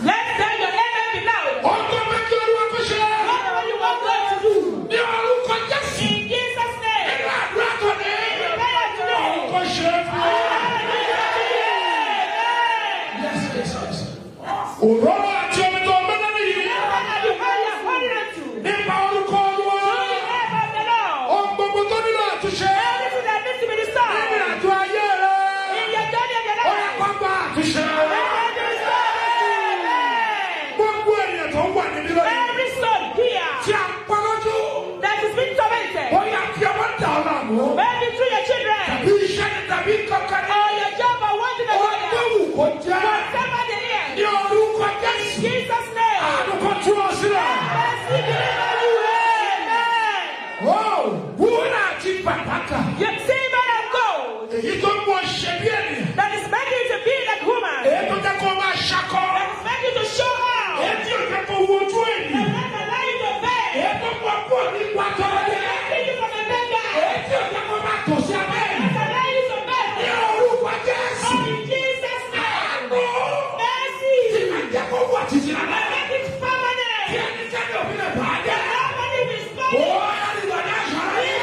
Let them your amen be loud. Ọjọ́ méjì Olúwa tó ṣe. Whatever you want God to do. Ní orúkọ Jésù. In Jesus' name. Nínú àdúrà tó ní. Prayer today. Orúkọ ṣe é fún ọ. Amen. Yes, yes, yes. Òróró àti omi tó ń bẹ lẹ́nu yìí. Nípa orúkọ Olúwa. Ohun gbogbo tó nílò àtúnṣe. Nínú àjọ ayé rẹ̀. Ó yẹ kó gba àtúnṣe. Gbogbo ènìyàn tó wà níbí lónìí. Tí a ń pa lójú. Ó yà kí ọmọ dà ọ́ láàmú. Tàbí iṣẹ́ ni tàbí kankan ní. Ohun tó wù kó jẹ́. Ní orúkọ Jésù. Àánú kan tú ọ sílẹ̀. Ó wúrà àti fàdákà. Èyí tó mú ọ ṣe bí ènìyàn. That is making you to be like woman. Èyí tó jẹ́ kó o máa ṣakọ. That is making you to show out. Èyí tí ò jẹ́ kó o wojú ènìyàn. That allow you to beg. Èyí tó mú ọ kúrò ní ìwà tọrọ yẹn. Taking you from a beggar. Èyí tí ò jẹ́ kó o máa tò sí abẹ́ That ènìyàn. allow you to beg. Ní orúkọ Jésù. Oh, in Jesus' name. Àánú. Mercy. Tí màá jẹ́ kó wà títí lára. Make it permanent. Tí ẹni tẹ́lẹ̀ òfin lè bàá jẹ́. Nobody will stop Ó you. yá ni wà ní aṣọ ayé.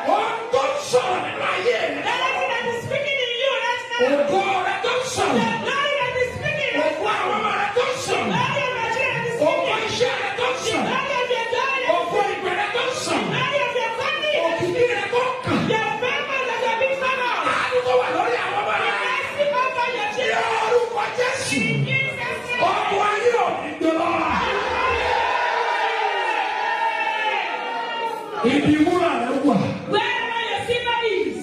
Ó tó sọ̀rọ̀ nínú ayé rẹ̀. Anything that is speaking in you right now. Ògo rẹ̀ tó sọ̀rọ̀. The glory that is speaking right Ògo now. àwọn ọmọ rẹ̀ tó sọ̀rọ̀. Glory of your children is Ògo speaking. iṣẹ́ rẹ̀ tó sọ̀rọ̀. Glory of your glory. Ògo ìgbẹ́ rẹ̀ tó sọ̀rọ̀. Glory of your family. Òkìkí rẹ̀ tó kàn. Your family that you have been honored. Àánú tó wà lórí àwọn ọmọ rẹ̀. Mercy over your Ní children. orúkọ Jésù. In Jesus' name. Ọmọ ayé ò ní gbé lọ́ra. Ibi wúrà rẹ̀ wà. Wherever your silver is.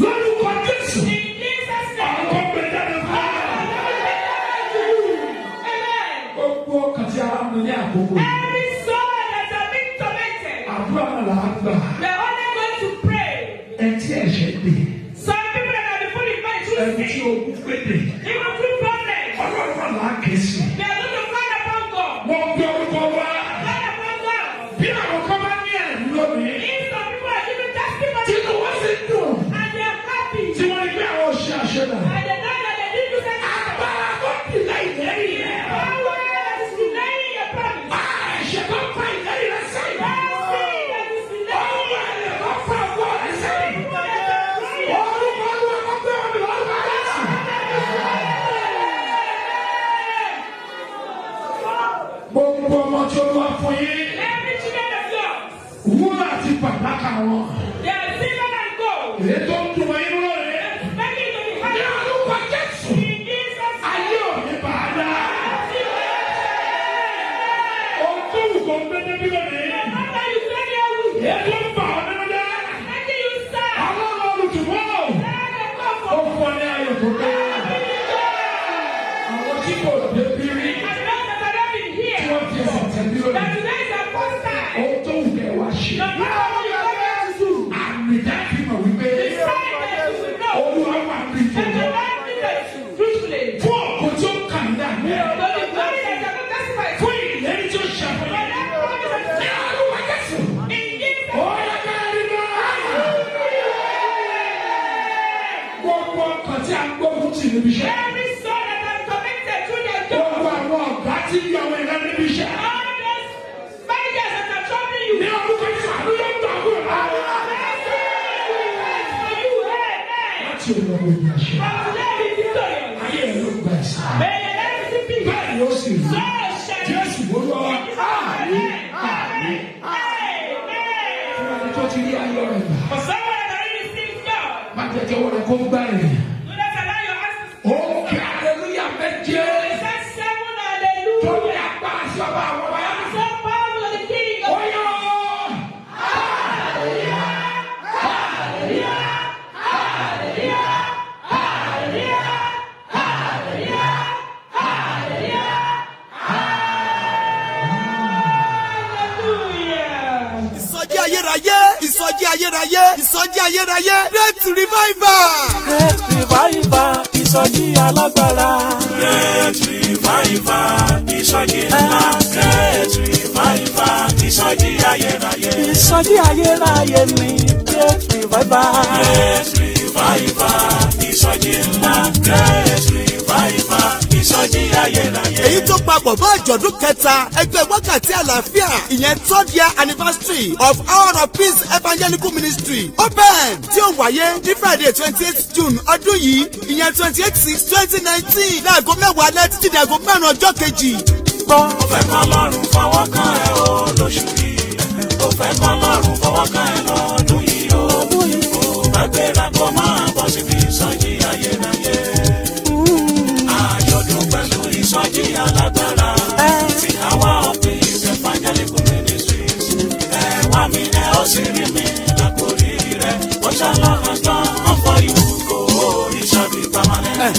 Lórúkọ Jésù. In Jesus' name. Ọkọ gbẹdẹ́dẹ́ fún ọ. Amen. Gbogbo kàtí ara mi ní àkókò yìí. Every soul that has been tormented. Àdúrà náà là á gbà. We are only going to pray. Ẹ tí ẹ̀ṣẹ̀ dè. Some people that have been put in mind through Ẹni tí sin. ogun gbé dè. Even through problems. Ọlọ́run náà là á ké sí. They are going to call upon God. Mo gbé orúkọ wá. Call upon God. Bí àwọn kan bá ní ẹ̀rí lónìí. If some people are giving testimony. Tí wọ́n sì dùn. And they are happy. Tí wọ́n ní pé àwọn ṣe àṣẹlẹ̀. And they know that they didn't do that. Agbára tó dìlẹ̀ ìlérí yẹn. Power that is delaying your promise. Ẹ̀ṣẹ̀ tó fa ìlérí rẹ̀ sẹ́yìn. Mercy that is delaying Ọmọ ẹ̀rẹ̀ tó fa ọgbọ́n rẹ̀ sẹ́yìn. your Orúkọ Olúwa kọ́ pé omi lọ́rùn Jésù. Gbogbo ọmọ tí Olúwa fún yín. every children of God. Wúrà àti fàdákà wọn. They are silver and gold. Èyí tó ń dùn wọ́n inú lónìí. Making to be Ní happy. orúkọ Jésù. In Jesus' name. Ayé ò ní bàá Ohun tó wù kó ń gbé débi lónìí. After you pray your will. Èyí tó ń bà ọ́ nínú jẹ́. ọ̀sẹ̀ bí lónìí. That today is our first time. Ohun tó wù kẹ́ wá ṣe. No matter what you come here to do. Àmì dájú mọ̀ wípé. The sign that you will know. Olúwa wà ní And the ìfọ̀dọ̀. Lord leaders you. Truthfully. Fún ọkọ̀ tó kàn dà mí. But the glory that you have testified. Fún ìlérí tó ṣàfihàn. For that promise and Ní àlùwà Jésù. in Jesus' Ó yẹ ká rí náà. Gbogbo ọkọ̀ tí a ń gbógun tì níbi iṣẹ́. every soul that has committed through their job. Gbogbo àwọn ọ̀gá tí ń yọ ọmọ ìlànà níbi iṣẹ́. All those managers that are troubling you. Ní orúkọ Jésù àlùyọ̀ ń tọ́kù rẹ̀. For you, amen. Láti olùwàwọ̀ ìyá ṣe. From today be victorious. Ayé ẹ̀ ló gba ìsìn. May your life be peace. Bẹ́ẹ̀ ni ó sì rí. So shall it be. Jésù Olúwa wa. Àmín, àmín. Amen. Fún ẹni tó ti rí ayọ̀ rẹ̀ gbà. For someone that already received God, Má jẹ́ kí ọwọ́ rẹ̀ kó gbá ẹ̀rìn. do not allow your hands to Ó kí hallelujah méje. say seven Tó ní hallelujah. apá àti ọba àwọn ọba. So powerful the King Ó of yọ. Hallelujah. ìsọjí ayérayé ìsọjí ayérayé ìsọjí ayérayé great revival. Great revival, ìsọjí alágbára. Great revival, ìsọjí ńlá. Great revival, ìsọjí ayérayé. Ìsọjí ayérayé ni great revival. Great revival, ìsọjí ńlá. Great revival, ìsọjí ayérayé. èyí tó papọ̀ mọ́ àjọ̀dún kẹta ẹgbẹ́ wákàtí àlàáfíà ìyẹn third year anniversary of Hour of Peace Evangelical Ministry open tí ó wáyé ní Friday 28th June ọdún yìí ìyẹn 28/6/2019 láago mẹ́wàá alẹ́ títí di aago mẹ́rin ọjọ́ kejì. Gbọ́ Ó fẹ́ kọ́ lọ́rùn fọwọ́ kan ẹ o lóṣù yìí. Ó fẹ́ kọ́ lọ́rùn fọwọ́ kan ẹ lọ́dún yìí o. Ó bá gbéra kó máa bọ̀ síbi ìsọjí ayérayé. Àjọ̀dún pẹ̀lú ìsọjí alágbára. Ti Hour of Peace Evangelical Ministries. Ẹ wá mi ẹ ó sì rí mi lákòrí rẹ̀. Ó ṣàlàyé gan ọ̀pọ̀ ìwúkọ̀ ìṣàbí permanent.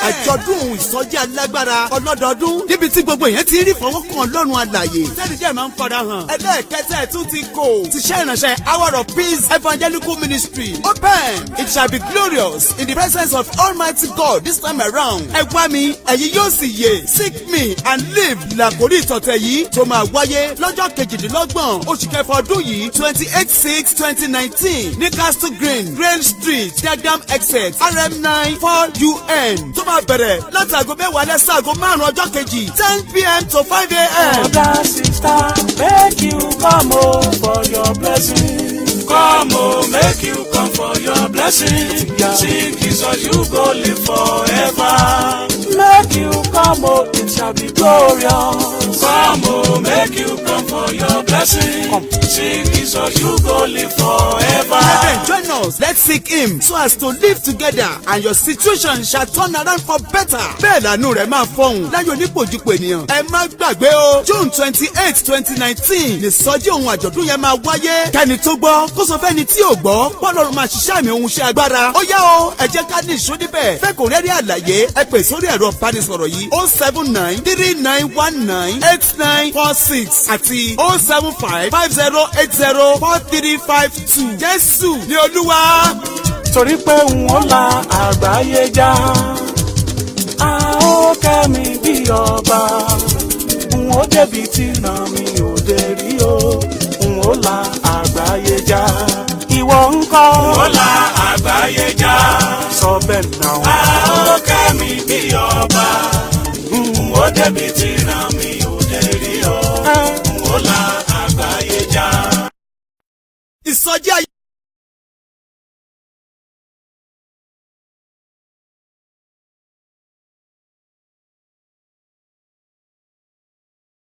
àjọ̀dún ìsọjí alágbára ọlọ́dọọdún níbi tí gbogbo èèyàn ti rí fọwọ́kàn Ọlọ́run alààyè tẹ́lẹ̀ jẹ́ máa ń fara hàn ẹlẹ́ẹ̀kẹta ẹ̀ tún ti kò ti ṣe ìránṣẹ́ Hour of Peace Evangelical Ministry open it shall be glorious in the presence of Almighty God this time around ẹ wá mi ẹ̀yin yóò sì yè seek me and live làkórí ìtọ̀tẹ̀ yìí tó máa wáyé lọ́jọ́ kejìdínlọ́gbọ̀n oṣù kẹfà ọdún yìí 28/6/2019 ní Castle Green Grain Street Diagram exit RM9 4UN tó máa bẹ̀rẹ̀ láti aago mẹ́wàá lẹ́sẹ̀ aago márùn-ún ọjọ́ kejì 10 p.m. to 5 a.m. brother sister make you come home for your blessing. Come on, make you come for your blessing. Sing Jesus, you go live forever. Make you come home, it shall be glorious. Come on, make you come for your blessing. Sing Jesus, you go live forever. Brethren, join us. Let's seek him so as to live together and your situation shall turn around for better. Bẹ́ẹ̀ lànú rẹ̀ máa fọhùn láyé onípòjúpò ènìyàn. Ẹ má gbàgbé o. June 28/2019 ní sọjí ohun àjọ̀dún yẹn máa wáyé. Kẹ́ni tó gbọ́ kó sọ fẹ́ni tí ò gbọ́. Bọ́lọ́run máa ṣiṣẹ́ àmì ohun iṣẹ́ agbára. Ó yá o, ẹ jẹ́ ká ní ìṣó níbẹ̀. Fẹ́ kò rẹ́rí àlàyé ẹ pè sórí ẹ̀rọ ìbánisọ̀rọ̀ yìí 07939198946 àti 07550804352. Jésù ni Olúwa. Torí pé n ó la àgbáyé já, a ó kẹ́mi bí ọba. N ó débi tí ràn mí ò dé rí o, n ó la àgbáyé já. Ìwọ ńkọ́? Ó la àgbáyé já. Sọ bẹ́ẹ̀ náà. A ó kẹ́mi bí ọba. N ó débi tí ràn mí